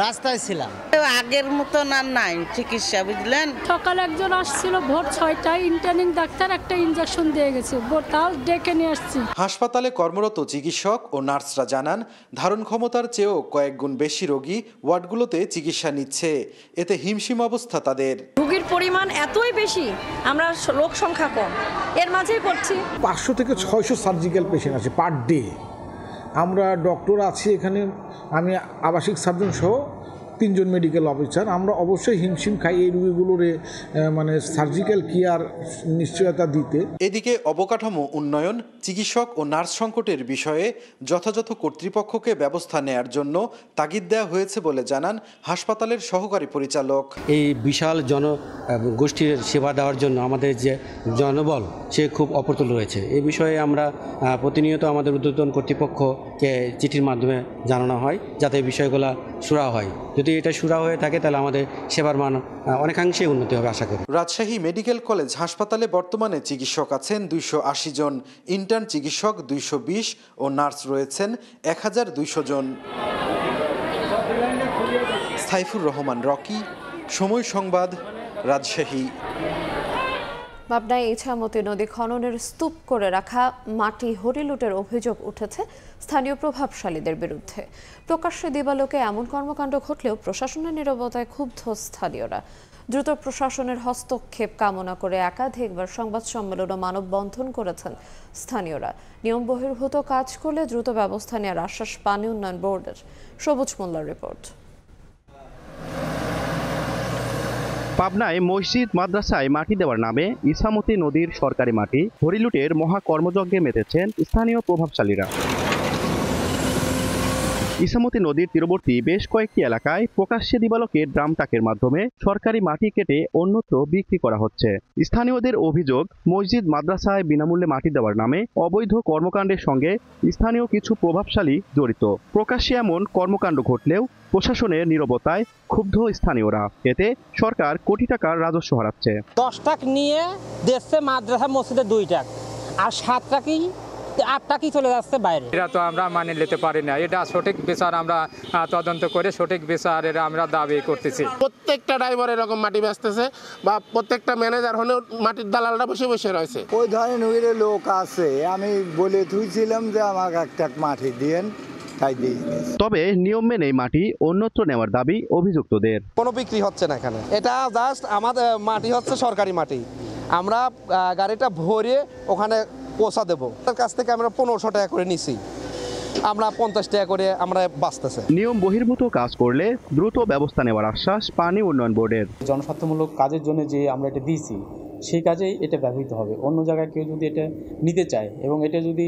রাস্তায় ছিলাম। আগের মতো না নাই চিকিৎসা, বুঝলেন। সকালে একজন আসছিল ভোর 6টায়, ইন্টার্নিং ডাক্তার একটা ইনজেকশন দিয়ে গেছে, তাও ডেকে নিয়ে আসছি। হাসপাতালে কর্মরত চিকিৎসক ও নার্সরা জানান, ধারণ ক্ষমতার চেয়েও কয়েক গুণ বেশি রোগী ওয়ার্ডগুলোতে চিকিৎসা নিচ্ছে। এতে হিমশিম অবস্থা তাদের। রোগীর পরিমাণ এতই বেশি, আমরা লোক সংখ্যা কম, এর মাঝেই পড়ছি। 500 থেকে 600 সার্জিক্যাল পেশেন্ট আছে পার ডে। আমরা ডক্টর আছি এখানে, আমি আবাসিক সার্জন সহ 3 জন মেডিকেল অফিসার। আমরা অবশ্যই হিমশিম খাই এই রোগীগুলোর মানে সার্জিক্যাল কেয়ার নিশ্চয়তা দিতে। এদিকে অবকাঠামো উন্নয়ন, চিকিৎসক ও নার্স সংকটের বিষয়ে যথাযথ কর্তৃপক্ষকে ব্যবস্থা নেয়ার জন্য তাগিদ দেওয়া হয়েছে বলে জানান হাসপাতালের সহকারী পরিচালক। এই বিশাল জনগোষ্ঠীর সেবা দেওয়ার জন্য আমাদের যে জনবল সে খুব অপ্রতুল রয়েছে। এই বিষয়ে আমরা প্রতিনিয়ত আমাদের ঊর্ধ্বতন কর্তৃপক্ষকে চিঠির মাধ্যমে জানানো হয়, যাতে এই বিষয়গুলো সুরা হয়। যদি এটা সুরা হয়ে থাকে তাহলে আমাদের সেবার মান অনেকাংশেই উন্নতি হবে আশা করি। রাজশাহী মেডিকেল কলেজ হাসপাতালে বর্তমানে চিকিৎসক আছেন 280 জন, ইন্টার্ন চিকিৎসক 220 ও নার্স রয়েছেন 1200 জন। সাইফুর রহমান রকি, সময় সংবাদ, রাজশাহী। পাবনায় ইছামতি নদী খননের স্তূপ করে রাখা মাটি হরিলুটের অভিযোগ উঠেছে স্থানীয় প্রভাবশালীদের বিরুদ্ধে। প্রকাশ্যে দিবালোকে এমন কর্মকাণ্ড ঘটলেও প্রশাসনের নীরবতায় ক্ষুব্ধ স্থানীয়রা। দ্রুত প্রশাসনের হস্তক্ষেপ কামনা করে একাধিকবার সংবাদ সম্মেলন ও মানববন্ধন করেছেন স্থানীয়রা। নিয়ম বহির্ভূত কাজ করলে দ্রুত ব্যবস্থা নেওয়ার আশ্বাস পানি উন্নয়ন বোর্ডের। সবুজ মোল্লার রিপোর্ট। পাবনায় মসজিদ মাদ্রাসায় মাটি দেওয়ার নামে ইছামতি নদীর সরকারি মাটি হরিলুটের মহা কর্মযজ্ঞে মেতেছেন স্থানীয় প্রভাবশালীরা। ইছামতি নদীর তীরবর্তী বেশ কয়েকটি এলাকায় প্রকাশ্যে দিবালোকে ড্রাম ট্রাকের মাধ্যমে সরকারি মাটি কেটে অন্যত্র বিক্রি করা হচ্ছে। স্থানীয়দের অভিযোগ, মসজিদ মাদ্রাসায় বিনামূল্যে মাটি দেওয়ার নামে অবৈধ কর্মকাণ্ডের সঙ্গে স্থানীয় কিছু প্রভাবশালী জড়িত। প্রকাশ্যে এমন কর্মকাণ্ড ঘটলেও প্রশাসনের নীরবতায় ক্ষুব্ধ স্থানীয়রা। এতে সরকার কোটি টাকার রাজস্ব হারাচ্ছে। 10 টাকা নিয়ে দেশে মাদ্রাসা মসজিদে 2 টাকা, আর 7 টাকাই 8 টাকাই চলে যাচ্ছে বাইরে। এটা তো আমরা মানে নিতে পারি না। এটা সঠিক বিচার আমরা তদন্ত করে সঠিক বিচারের আমরা দাবি করতেছি। প্রত্যেকটা ড্রাইভার এরকম মাটি বেচতেছে, বা প্রত্যেকটা ম্যানেজার হলেও মাটির দালালরা বসে বসে রয়েছে। ওই ধরনের লোক আছে, আমি বলে থুইছিলাম যে আমাকে একটা মাটি দিয়েন, তাই দিয়ে। তবে নিয়ম মেনে মাটি অন্যত্র নেওয়ার দাবি অভিযুক্তদের। কোনো বিক্রি হচ্ছে না এখানে, এটা জাস্ট আমাদের মাটি হচ্ছে সরকারি মাটি। আমরা গাড়িটা ভরে ওখানে পৌঁছা দেবো, তার কাছ থেকে আমরা 1500 টাকা করে নিছি, আমরা 50 টাকা করে আমরা বাঁচতেছে। নিয়ম বহির্ভূত কাজ করলে দ্রুত ব্যবস্থা নেওয়ার আশ্বাস পানি উন্নয়ন বোর্ডের। জনস্বার্থমূলক কাজের জন্য যে আমরা এটা দিয়েছি সেই কাজেই এটা ব্যবহৃত হবে। অন্য জায়গায় কেউ যদি এটা নিতে চায় এবং এটা যদি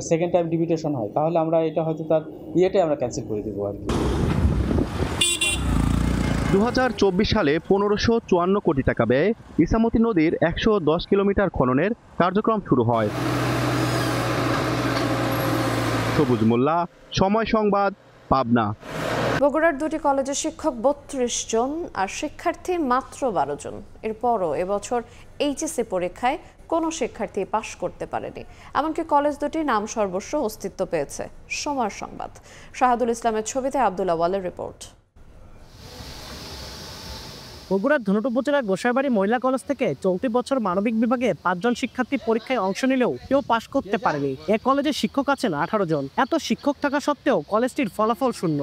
সেকেন্ড টাইম ডিভিটেশন হয়, তাহলে আমরা এটা হয়তো তার ইয়েটাই আমরা ক্যান্সেল করে দেবো আর কি। 2024 সালে 1554 কোটি টাকা ব্যয়ে ইছামতি নদীর 110 কিলোমিটার খননের কার্যক্রম শুরু হয়। সবুজ মোল্লা, সময় সংবাদ, পাবনা। বগুড়ার 2টি কলেজের শিক্ষক 32 জন আর শিক্ষার্থী মাত্র 12 জন। এরপরও এবছর এইচএসসি পরীক্ষায় কোনো শিক্ষার্থী পাশ করতে পারেনি। এমনকি কলেজ দুটি নাম সর্বস্ব অস্তিত্ব পেয়েছে। সময়ের সংবাদ, শাহাদুল ইসলামের ছবিতে আব্দুল আওয়ালের রিপোর্ট। বগুড়ার ধুনট উপজেলার গোসাইবাড়ি মহিলা কলেজ থেকে চলতি বছর মানবিক বিভাগে 5 জন শিক্ষার্থী পরীক্ষায় অংশ নিলেও কেউ পাশ করতে পারেনি। এ কলেজে শিক্ষক আছেন 18 জন। এত শিক্ষক থাকা সত্ত্বেও কলেজটির ফলাফল শূন্য।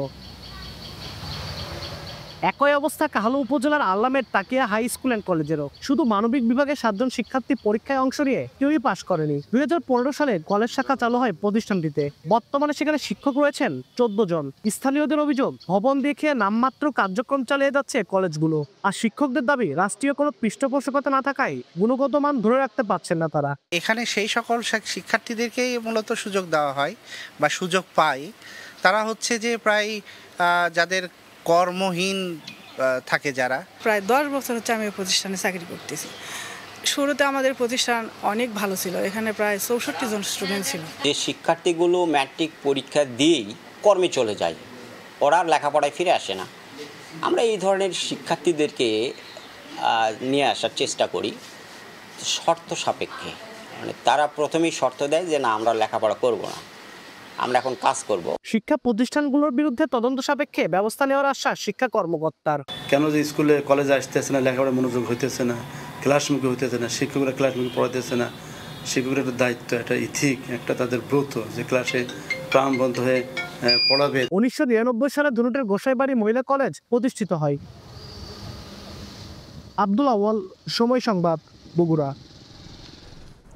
একই অবস্থা কাহালু উপজেলার আল্লামের তাকিয়া হাই স্কুল অ্যান্ড কলেজেরও। শুধু মানবিক বিভাগে 7 জন শিক্ষার্থী পরীক্ষায় অংশ নিয়ে কেউই পাশ করেনি। 2015 সালে কলেজ শাখা চালু হয় প্রতিষ্ঠানটিতে। বর্তমানে সেখানে শিক্ষক রয়েছেন 14 জন। স্থানীয়দের অভিযোগ, ভবন দেখিয়ে নামমাত্র কার্যক্রম চালিয়ে যাচ্ছে কলেজগুলো। আর শিক্ষকদের দাবি, রাষ্ট্রীয় কোনো পৃষ্ঠপোষকতা না থাকায় গুণগত মান ধরে রাখতে পারছেন না তারা। এখানে সেই সকল শিক্ষার্থীদেরকেই মূলত সুযোগ দেওয়া হয় বা সুযোগ পায় তারা হচ্ছে যে প্রায় যাদের কর্মহীন থাকে, যারা প্রায় 10 বছর হচ্ছে আমি এই প্রতিষ্ঠানে চাকরি করতেছি। শুরুতে আমাদের প্রতিষ্ঠান অনেক ভালো ছিল, এখানে প্রায় 64 জন স্টুডেন্ট ছিল। যে শিক্ষার্থীগুলো ম্যাট্রিক পরীক্ষা দিয়েই কর্মে চলে যায়, ওরা আর লেখাপড়ায় ফিরে আসে না। আমরা এই ধরনের শিক্ষার্থীদেরকে নিয়ে আসার চেষ্টা করি শর্ত সাপেক্ষে। মানে তারা প্রথমেই শর্ত দেয় যে না, আমরা লেখাপড়া করব না, আমরা এখন কাজ করব। শিক্ষা প্রতিষ্ঠানগুলোর বিরুদ্ধে তদন্ত সাপেক্ষে ব্যবস্থা নেওয়ার আশ্বাস শিক্ষা কর্মকর্তার। কেন যে স্কুলে কলেজে আসতেছে না, লেখাপড়া মনোযোগ হইতেছে না, ক্লাসমুখী হইতেছে না, শিক্ষকরা ক্লাসমুখী পড়াতেছে না। শিক্ষকের একটা দায়িত্ব, একটা ইথিক, একটা তাদের ব্রত যে ক্লাসে প্রাণবন্ত হয়ে পড়াবে। 1999 সালে ধুনটের গোসাইবাড়ি মহিলা কলেজ প্রতিষ্ঠিত হয়। আব্দুল আওয়াল, সময় সংবাদ, বগুড়া।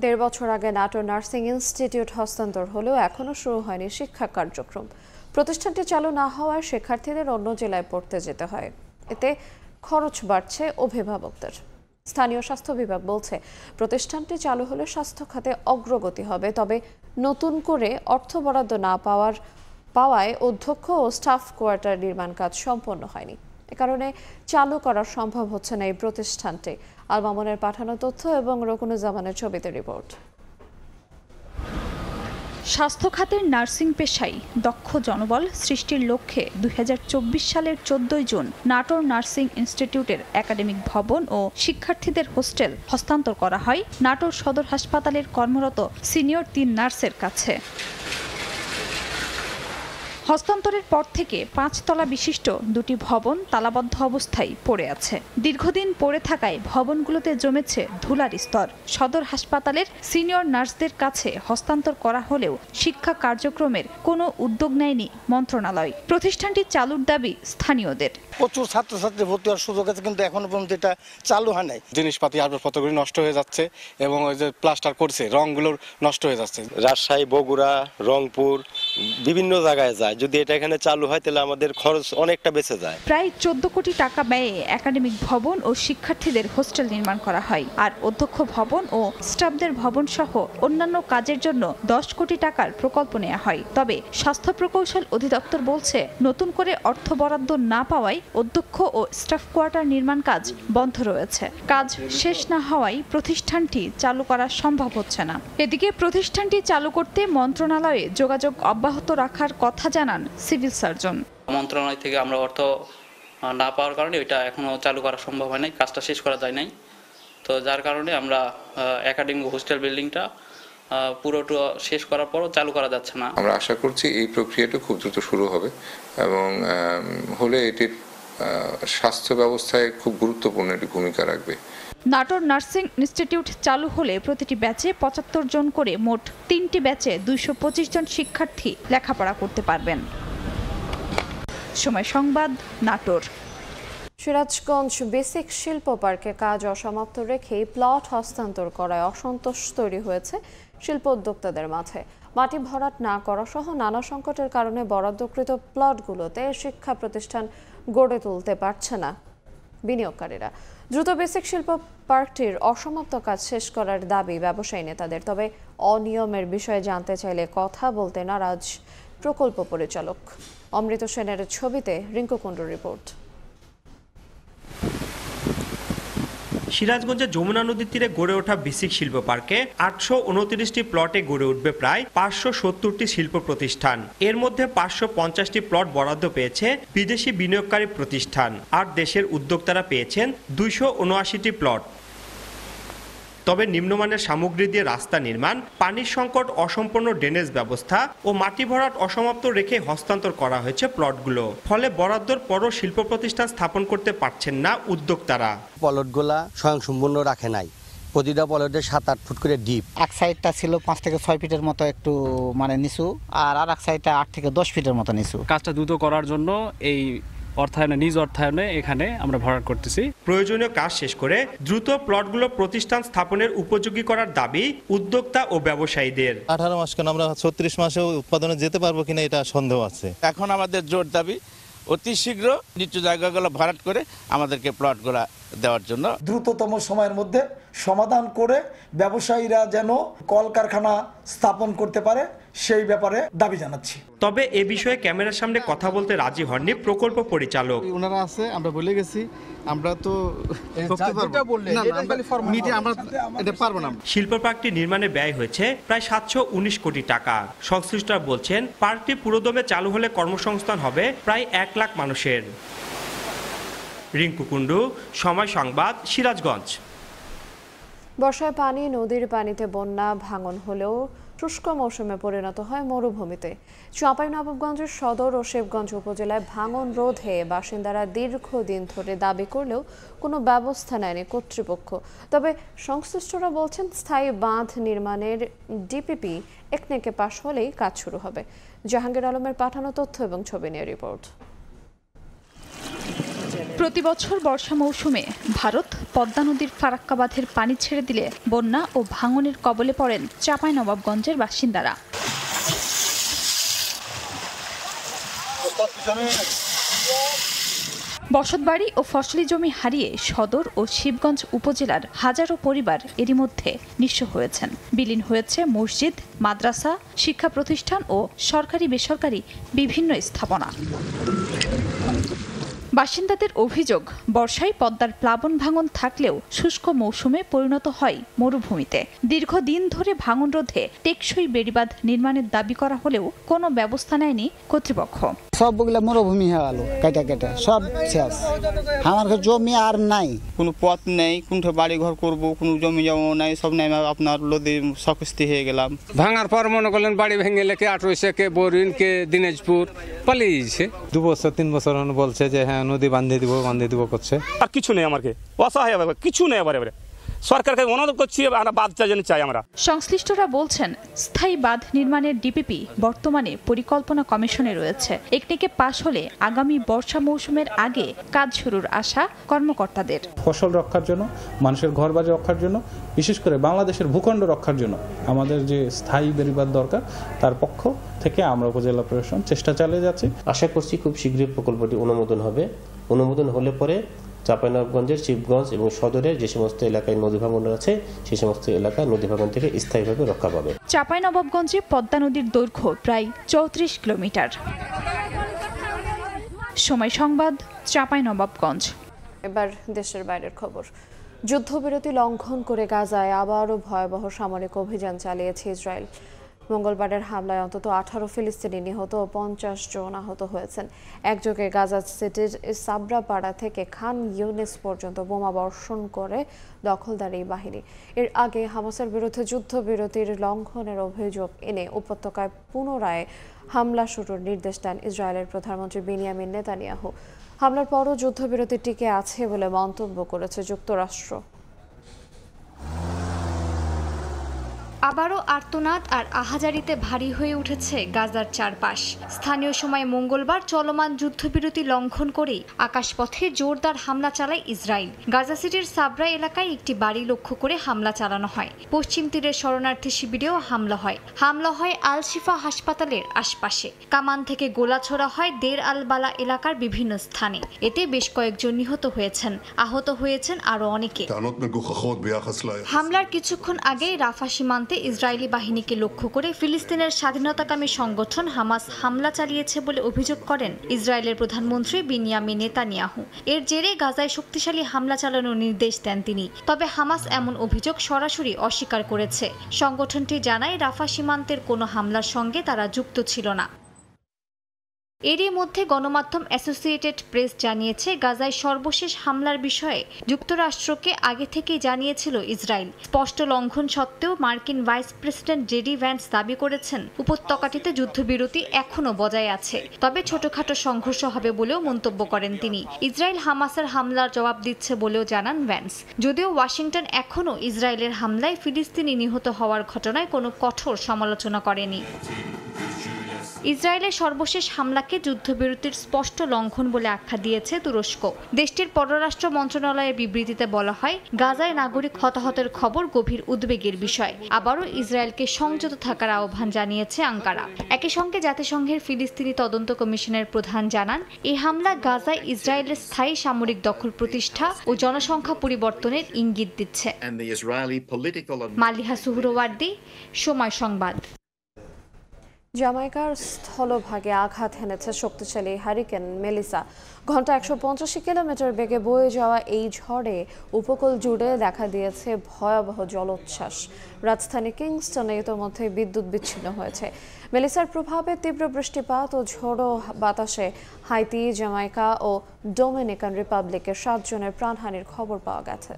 1.5 বছর আগে নাটোর নার্সিং ইনস্টিটিউট হস্তান্তর হলেও এখনও শুরু হয়নি শিক্ষা কার্যক্রম। প্রতিষ্ঠানটি চালু না হওয়ায় শিক্ষার্থীদের অন্য জেলায় পড়তে যেতে হয়। এতে খরচ বাড়ছে অভিভাবকদের। স্থানীয় স্বাস্থ্য বিভাগ বলছে, প্রতিষ্ঠানটি চালু হলে স্বাস্থ্য খাতে অগ্রগতি হবে, তবে নতুন করে অর্থ বরাদ্দ না পাওয়ায় অধ্যক্ষ ও স্টাফ কোয়ার্টার নির্মাণ কাজ সম্পন্ন হয়নি। এ কারণে চালু করা সম্ভব হচ্ছে না এই প্রতিষ্ঠানটি। আল মামুনের পাঠানো তথ্য এবং রকুনুজ্জামানের ছবিতে রিপোর্ট। স্বাস্থ্য খাতের নার্সিং পেশায় দক্ষ জনবল সৃষ্টির লক্ষ্যে 2024 সালের 14 জুন নাটোর নার্সিং ইনস্টিটিউটের একাডেমিক ভবন ও শিক্ষার্থীদের হোস্টেল হস্তান্তর করা হয় নাটোর সদর হাসপাতালের কর্মরত সিনিয়র 3 নার্সের কাছে। হস্তান্তরের পর থেকে 5 তলা বিশিষ্ট 2টি ভবন তালাবদ্ধ অবস্থায় পড়ে আছে। দীর্ঘদিন পড়ে থাকায় ভবনগুলোতে জমেছে ধুলার স্তর। সদর হাসপাতালের সিনিয়র নার্সদের কাছে হস্তান্তর করা হলেও শিক্ষা কার্যক্রমের কোনো উদ্যোগ নেয়নি মন্ত্রণালয়। প্রতিষ্ঠানটি চালুর দাবি স্থানীয়দের। প্রচুর ছাত্রছাত্রী ভর্তি হওয়ার সুযোগ আছে, কিন্তু এখনো পর্যন্ত এটা চালু হয় নাই। জিনিসপাতি আসবাবপত্রগুলি নষ্ট হয়ে যাচ্ছে এবং ওই যে প্লাস্টার করছে রংগুলো নষ্ট হয়ে যাচ্ছে। রাজশাহী, বগুড়া, রংপুর বিভিন্ন জায়গায় যায়। যদি এটা এখানে চালু হয় তাহলে আমাদের খরচ অনেকটা বেঁচে যায়। প্রায় 14 কোটি টাকা ব্যয়ে একাডেমিক ভবন ও শিক্ষার্থীদের হোস্টেল নির্মাণ করা হয়। আর অধ্যক্ষ ভবন ও স্টাফদের ভবন সহ অন্যান্য কাজের জন্য 10 কোটি টাকার প্রকল্প নেওয়া হয়। তবে স্বাস্থ্য প্রকৌশল অধিদপ্তর বলছে, নতুন করে অর্থ বরাদ্দ না পাওয়ায় অধ্যক্ষ ও স্টাফ কোয়ার্টার নির্মাণ কাজ বন্ধ রয়েছে। কাজ শেষ না হওয়ায় প্রতিষ্ঠানটি চালু করা সম্ভব হচ্ছে না। এদিকে প্রতিষ্ঠানটি চালু করতে মন্ত্রণালয়ে যোগাযোগ অব্যাহত রাখার কথা জানান সিভিল সার্জন। মন্ত্রণালয় থেকে আমরা অর্থ না পাওয়ার কারণে ওইটা এখনো চালু করা সম্ভব হয় নাই, কাজটা শেষ করা যায় নাই। তো যার কারণে আমরা একাডেমিক হোস্টেল বিল্ডিংটা পুরোটা শেষ করার পরও চালু করা যাচ্ছে না। আমরা আশা করছি এই প্রক্রিয়াটা খুব দ্রুত শুরু হবে এবং হলে এটির স্বাস্থ্য ব্যবস্থায় খুব গুরুত্বপূর্ণ একটি ভূমিকা রাখবে। নাটোর নার্সিং ইনস্টিটিউট চালু হলে প্রতিটি ব্যাচে 75 জন করে মোট 3টি ব্যাচে 225 জন শিক্ষার্থী লেখাপড়া করতে পারবেন। সময় সংবাদ, নাটোর। সিরাজগঞ্জ বেসিক শিল্প পার্কে কাজ অসমাপ্ত রেখেই প্লট হস্তান্তর করায় অসন্তোষ তৈরি হয়েছে শিল্প উদ্যোক্তাদের মাঝে। মাটি ভরাট না করা সহ নানা সংকটের কারণে বরাদ্দকৃত প্লটগুলোতে শিক্ষা প্রতিষ্ঠান গড়ে তুলতে পারছে না বিনিয়োগকারীরা। দ্রুত বেসিক শিল্প পার্কটির অসমাপ্ত কাজ শেষ করার দাবি ব্যবসায়ী নেতাদের। তবে অনিয়মের বিষয়ে জানতে চাইলে কথা বলতে নারাজ প্রকল্প পরিচালক। অমৃত সেনের ছবিতে রিঙ্কু কুণ্ডুর রিপোর্ট। সিরাজগঞ্জের যমুনা নদীর তীরে গড়ে ওঠা বেসিক শিল্প পার্কে 829টি প্লটে গড়ে উঠবে প্রায় 570টি শিল্প প্রতিষ্ঠান। এর মধ্যে 550টি প্লট বরাদ্দ পেয়েছে বিদেশি বিনিয়োগকারী প্রতিষ্ঠান, আর দেশের উদ্যোক্তারা পেয়েছেন 279টি প্লট। তবে নিম্নমানের সামগ্রী দিয়ে রাস্তা নির্মাণ, পানির সংকট, অসম্পূর্ণ ড্রেনেজ ব্যবস্থা ও মাটি ভরাট অসমাপ্ত রেখে হস্তান্তর করা হয়েছে প্লটগুলো। ফলে বরাদ্দর পরও শিল্প প্রতিষ্ঠান স্থাপন করতে পারছেন না উদ্যোক্তারা। প্লটগুলা স্বয়ংসম্পূর্ণ রাখে নাই, প্রতিটা প্লটে 7-8 ফুট করে ডিপ। এক সাইডটা ছিল 5 থেকে 6 ফিটের মতো একটু নিচু, আর এক সাইডটা 8 থেকে 10 ফিটের মতো নিচু। কাজটা দ্রুত করার জন্য এই নিজ অর্থায়নে এখানে আমরা ভরাট করতেছি। প্রয়োজনীয় কাজ শেষ করে দ্রুত প্লটগুলো প্রতিষ্ঠান স্থাপনের উপযোগী করার দাবি উদ্যোক্তা ও ব্যবসায়ীদের। 18 মাস কেন, আমরা 36 মাসেও উৎপাদনে যেতে পারবো কিনা এটা সন্দেহ আছে। এখন আমাদের জোর দাবি অতি শীঘ্র নিচু জায়গাগুলো ভরাট করে আমাদেরকে প্লটগুলো দেওয়ার জন্য দ্রুততম সময়ের মধ্যে সমাধান করে ব্যবসায়ীরা যেন কলকারখানা স্থাপন করতে পারে সেই ব্যাপারে দাবি জানাচ্ছি। তবে এ বিষয়ে ক্যামেরার সামনে কথা বলতে রাজি হননি প্রকল্প পরিচালক। ওনারা আছে, আমরা বলে গেছি, আমরা তো শিল্প পার্কটি নির্মাণে ব্যয় হয়েছে প্রায় 719 কোটি টাকা। সংশ্লিষ্টরা বলছেন পার্কটি পুরোদমে চালু হলে কর্মসংস্থান হবে প্রায় 1 লাখ মানুষের। রিঙ্কু কুন্ডু, সময় সংবাদ, সিরাজগঞ্জ। বর্ষায় পানি, নদীর পানিতে বন্যা ভাঙন হলেও শুষ্ক মৌসুমে পরিণত হয় মরুভূমিতে। চাঁপাইনবাবগঞ্জের সদর ও শিবগঞ্জ উপজেলায় ভাঙন রোধে বাসিন্দারা দীর্ঘদিন ধরে দাবি করলেও কোনো ব্যবস্থা নেয়নি কর্তৃপক্ষ। তবে সংশ্লিষ্টরা বলছেন স্থায়ী বাঁধ নির্মাণের ডিপিপি একনেকে পাশ হলেই কাজ শুরু হবে। জাহাঙ্গীর আলমের পাঠানো তথ্য এবং ছবি নিয়ে রিপোর্ট। প্রতি বছর বর্ষা মৌসুমে ভারত পদ্মা নদীর ফারাক্কা বাঁধের পানি ছেড়ে দিলে বন্যা ও ভাঙনের কবলে পড়েন চাঁপাইনবাবগঞ্জের বাসিন্দারা। বসতবাড়ি ও ফসলি জমি হারিয়ে সদর ও শিবগঞ্জ উপজেলার হাজারো পরিবার এরই মধ্যে নিঃস্ব হয়েছেন। বিলীন হয়েছে মসজিদ, মাদ্রাসা, শিক্ষা প্রতিষ্ঠান ও সরকারি বেসরকারি বিভিন্ন স্থাপনা। বাসিন্দাদের অভিযোগ, বর্ষায় পদ্মার প্লাবন ভাঙন থাকলেও শুষ্ক মৌসুমে পরিণত হয় মরুভূমিতে। দীর্ঘদিন ধরে ভাঙন রোধে টেকসই বেড়িবাঁধ নির্মাণের দাবি করা হলেও কোনো ব্যবস্থা নেয়নি কর্তৃপক্ষ। সবগুলা মরুভূমি হয়ে গেল, কেটে কেটে সব শেষ। আমার জমি আর নাই, কোনো পথ নেই, কোনটা বাড়ি ঘর করবো, কোনো জমি জমা নাই, সব নাই। আপনার নদী সকুস্তি হয়ে গেলাম। ভাঙার পর মনে করলেন বাড়ি ভেঙে লেকে 18 কে বরিন কে দিনাজপুর পালিয়েছে। 2 বছর 3 বছর বলছে যে হ্যাঁ নদী বাঁধিয়ে দিব করছে। আর কিছু নেই, আমাকে অসহায় কিছু নেই। এবারে সরকারকে অনুরোধ করছি আমরা বাঁধটা যেন চাই আমরা। সংশ্লিষ্টরা বলছেন স্থায়ী বাঁধ নির্মাণের ডিপিপি বর্তমানে পরিকল্পনা কমিশনে রয়েছে। একনেকে পাশ হলে আগামী বর্ষা মৌসুমের আগে কাজ শুরুর আশা কর্মকর্তাদের। ফসল রক্ষার জন্য, মানুষের ঘরবাড়ি রক্ষার জন্য, বিশেষ করে বাংলাদেশের ভূখণ্ড রক্ষার জন্য আমাদের যে স্থায়ী বেড়িবাঁধ দরকার, তার পক্ষ থেকে আমরা উপজেলা প্রশাসন চেষ্টা চালিয়ে যাচ্ছি। আশা করছি খুব শীঘ্রই প্রকল্পটি অনুমোদন হবে। অনুমোদন হলে পরে চাঁপাইনবাবগঞ্জের শিবগঞ্জ এবং সদরের যে সমস্ত এলাকায় নদী ভাঙন আছে সেই সমস্ত এলাকা নদী ভাঙন থেকে স্থায়ীভাবে রক্ষা পাবে। চাঁপাইনবাবগঞ্জে পদ্মা নদীর দৈর্ঘ্য প্রায় 34 কিলোমিটার। সময় সংবাদ, চাঁপাইনবাবগঞ্জ। এবার দেশের বাইরের খবর। যুদ্ধবিরতি লঙ্ঘন করে গাজায় আবারও ভয়াবহ সামরিক অভিযান চালিয়েছে ইসরায়েল। মঙ্গলবারের হামলায় অন্তত 18 ফিলিস্তিনি নিহত ও 50 জন আহত হয়েছেন। একযোগে গাজা সিটির সাবরা পাড়া থেকে খান ইউনিস পর্যন্ত বোমা বর্ষণ করে দখলদারি বাহিনী। এর আগে হামাসের বিরুদ্ধে যুদ্ধবিরতির লঙ্ঘনের অভিযোগ এনে উপত্যকায় পুনরায় হামলা শুরুর নির্দেশ দেন ইসরায়েলের প্রধানমন্ত্রী বেনিয়ামিন নেতানিয়াহু। হামলার পরও যুদ্ধবিরতি টিকে আছে বলে মন্তব্য করেছে যুক্তরাষ্ট্র। আবারও আর্তনাদ আর আহাজারিতে ভারী হয়ে উঠেছে গাজার চারপাশ। স্থানীয় সময় মঙ্গলবার চলমান যুদ্ধবিরতি লঙ্ঘন করেই আকাশপথে জোরদার হামলা চালায় ইসরায়েল। গাজা সিটির সাবরা এলাকায় একটি বাড়ি লক্ষ্য করে হামলা চালানো হয়। পশ্চিম তীরের শরণার্থী শিবিরেও হামলা হয় আল শিফা হাসপাতালের আশপাশে। কামান থেকে গোলা ছোড়া হয় দের আল বালা এলাকার বিভিন্ন স্থানে। এতে বেশ কয়েকজন নিহত হয়েছেন, আহত হয়েছেন আরও অনেকে। হামলার কিছুক্ষণ আগেই রাফা সীমান্তে ইসরায়েলি বাহিনীকে লক্ষ্য করে ফিলিস্তিনের স্বাধীনতাকামী সংগঠন হামাস হামলা চালিয়েছে বলে অভিযোগ করেন ইসরায়েলের প্রধানমন্ত্রী বেনিয়ামিন নেতানিয়াহু। এর জেরে গাজায় শক্তিশালী হামলা চালানোর নির্দেশ দেন তিনি। তবে হামাস এমন অভিযোগ সরাসরি অস্বীকার করেছে। সংগঠনটি জানায় রাফা সীমান্তের কোনো হামলার সঙ্গে তারা যুক্ত ছিল না। এরই মধ্যে গণমাধ্যম অ্যাসোসিয়েটেড প্রেস জানিয়েছে, গাজায় সর্বশেষ হামলার বিষয়ে যুক্তরাষ্ট্রকে আগে থেকেই জানিয়েছিল ইসরায়েল। স্পষ্ট লঙ্ঘন সত্ত্বেও মার্কিন ভাইস প্রেসিডেন্ট জেডি ভ্যান্স দাবি করেছেন উপত্যকাটিতে যুদ্ধবিরতি এখনও বজায় আছে, তবে ছোটখাটো সংঘর্ষ হবে বলেও মন্তব্য করেন তিনি। ইসরায়েল হামাসের হামলার জবাব দিচ্ছে বলেও জানান ভ্যান্স। যদিও ওয়াশিংটন এখনও ইসরায়েলের হামলায় ফিলিস্তিনি নিহত হওয়ার ঘটনায় কোনো কঠোর সমালোচনা করেনি। ইসরায়েলের সর্বশেষ হামলাকে যুদ্ধবিরতির স্পষ্ট লঙ্ঘন বলে আখ্যা দিয়েছে তুরস্ক। দেশটির পররাষ্ট্র মন্ত্রণালয়ের বিবৃতিতে বলা হয়, গাজায় নাগরিক হতাহতের খবর গভীর উদ্বেগের বিষয়। আবারও ইসরায়েলকে সংযত থাকার আহ্বান জানিয়েছে আঙ্কারা। একই সঙ্গে জাতিসংঘের ফিলিস্তিনি তদন্ত কমিশনের প্রধান জানান, এই হামলা গাজায় ইসরায়েলের স্থায়ী সামরিক দখল প্রতিষ্ঠা ও জনসংখ্যা পরিবর্তনের ইঙ্গিত দিচ্ছে। মালিহা সুহরওয়ার্দী, সময় সংবাদ। জামাইকার স্থলভাগে আঘাত হেনেছে শক্তিশালী হারিকেন মেলিসা। ঘন্টা 185 কিলোমিটার বেগে বয়ে যাওয়া এই ঝড়ে উপকূল জুড়ে দেখা দিয়েছে ভয়াবহ জলোচ্ছ্বাস। রাজধানী কিংস্টনে ইতোমধ্যে বিদ্যুৎ বিচ্ছিন্ন হয়েছে। মেলিসার প্রভাবে তীব্র বৃষ্টিপাত ও ঝোড়ো বাতাসে হাইতি, জামাইকা ও ডোমিনিকান রিপাবলিকের 7 জনের প্রাণহানির খবর পাওয়া গেছে।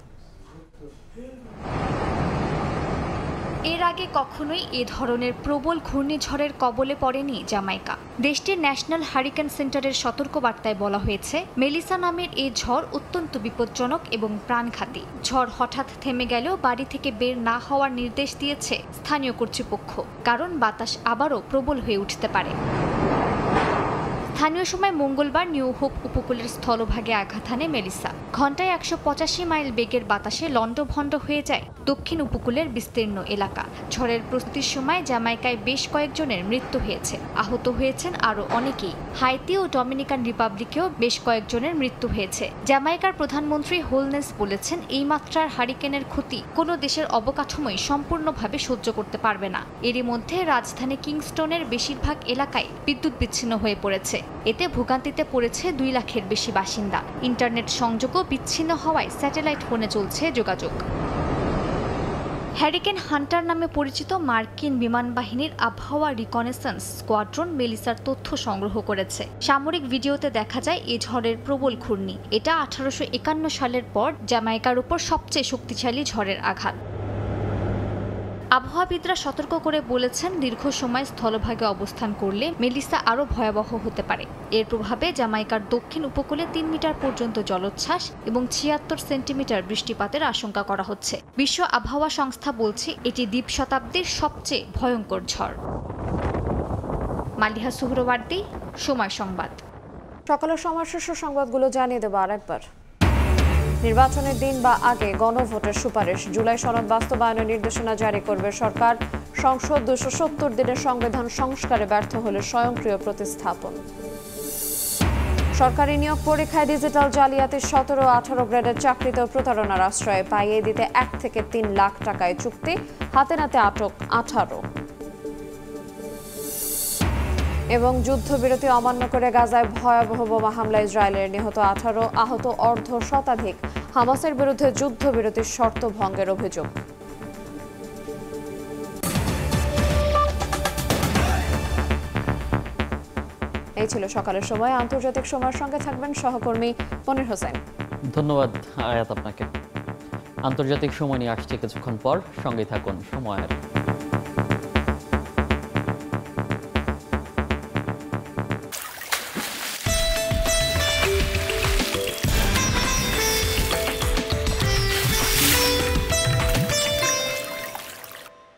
এর আগে কখনোই এ ধরনের প্রবল ঘূর্ণিঝড়ের কবলে পড়েনি জামাইকা। দেশটির ন্যাশনাল হারিকেন সেন্টারের সতর্কবার্তায় বলা হয়েছে, মেলিসা নামের এই ঝড় অত্যন্ত বিপজ্জনক এবং প্রাণঘাতী। ঝড় হঠাৎ থেমে গেলেও বাড়ি থেকে বের না হওয়ার নির্দেশ দিয়েছে স্থানীয় কর্তৃপক্ষ, কারণ বাতাস আবারও প্রবল হয়ে উঠতে পারে। স্থানীয় সময় মঙ্গলবার নিউ হোপ উপকূলের স্থলভাগে আঘাত হানে মেলিসা। ঘন্টায় 185 মাইল বেগের বাতাসে লণ্ডভণ্ড হয়ে যায় দক্ষিণ উপকূলের বিস্তীর্ণ এলাকা। ঝড়ের প্রস্তুতির সময় জামাইকায় বেশ কয়েকজনের মৃত্যু হয়েছে, আহত হয়েছেন আরও অনেকেই। হাইতি ও ডমিনিকান রিপাবলিকেও বেশ কয়েকজনের মৃত্যু হয়েছে। জামাইকার প্রধানমন্ত্রী হোলনেস বলেছেন, এই মাত্রার হারিকেনের ক্ষতি কোনো দেশের অবকাঠামোই সম্পূর্ণভাবে সহ্য করতে পারবে না। এরই মধ্যে রাজধানী কিংস্টনের বেশিরভাগ এলাকায় বিদ্যুৎ বিচ্ছিন্ন হয়ে পড়েছে। এতে ভোগান্তিতে পড়েছে 2 লাখের বেশি বাসিন্দা। ইন্টারনেট সংযোগও বিচ্ছিন্ন হওয়ায় স্যাটেলাইট ফোনে চলছে যোগাযোগ। হ্যারিকেন হান্টার নামে পরিচিত মার্কিন বিমান বাহিনীর আবহাওয়া রিকনেসেন্স স্কোয়াড্রন মেলিসার তথ্য সংগ্রহ করেছে। সামরিক ভিডিওতে দেখা যায় এই ঝড়ের প্রবল ঘূর্ণি। এটা 1851 সালের পর জামাইকার উপর সবচেয়ে শক্তিশালী ঝড়ের আঘাত। আবহাওয়াবিদরা সতর্ক করে বলেছেন, দীর্ঘ সময় স্থলভাগে অবস্থান করলে মেলিসা আরও ভয়াবহ হতে পারে। এর প্রভাবে জামাইকার দক্ষিণ উপকূলে 3 মিটার পর্যন্ত জলোচ্ছ্বাস এবং 76 সেন্টিমিটার বৃষ্টিপাতের আশঙ্কা করা হচ্ছে। বিশ্ব আবহাওয়া সংস্থা বলছে, এটি দ্বীপ শতাব্দীর সবচেয়ে ভয়ঙ্কর ঝড়। মালিহা সুহরওয়ার্দী, সময় সংবাদ। সকালের সময় শীর্ষ সংবাদগুলো জানিয়ে দেব আরেকবার। নির্বাচনের দিন বা আগে গণভোটের সুপারিশ, জুলাই সনদ বাস্তবায়নের নির্দেশনা জারি করবে সরকার। সংসদ 270 দিনের সংবিধান সংস্কারে ব্যর্থ হলে স্বয়ংক্রিয় প্রতিস্থাপন। সরকারি নিয়োগ পরীক্ষায় ডিজিটাল জালিয়াতি, 17-18 গ্রেডের চাকরিতেও প্রতারণার আশ্রয়। পাইয়ে দিতে 1 থেকে 3 লাখ টাকায় চুক্তি, হাতে নাতে আটক 18। এবং যুদ্ধবিরতি অমান্য করে গাজায় ভয়াবহ বোমা হামলা, ইসরায়েলের নিহত 18, আহত অর্ধ শতাধিক। হামাসের বিরুদ্ধে যুদ্ধবিরতির শর্ত ভঙ্গের অভিযোগ। এই ছিল সকালের সময়। আন্তর্জাতিক সময়ের সঙ্গে থাকবেন সহকর্মী মনির হোসেন। ধন্যবাদ আয়াত আপনাকে। আন্তর্জাতিক সময় নিয়ে আসছে কিছুক্ষণ পর, সঙ্গে থাকুন সময়ের।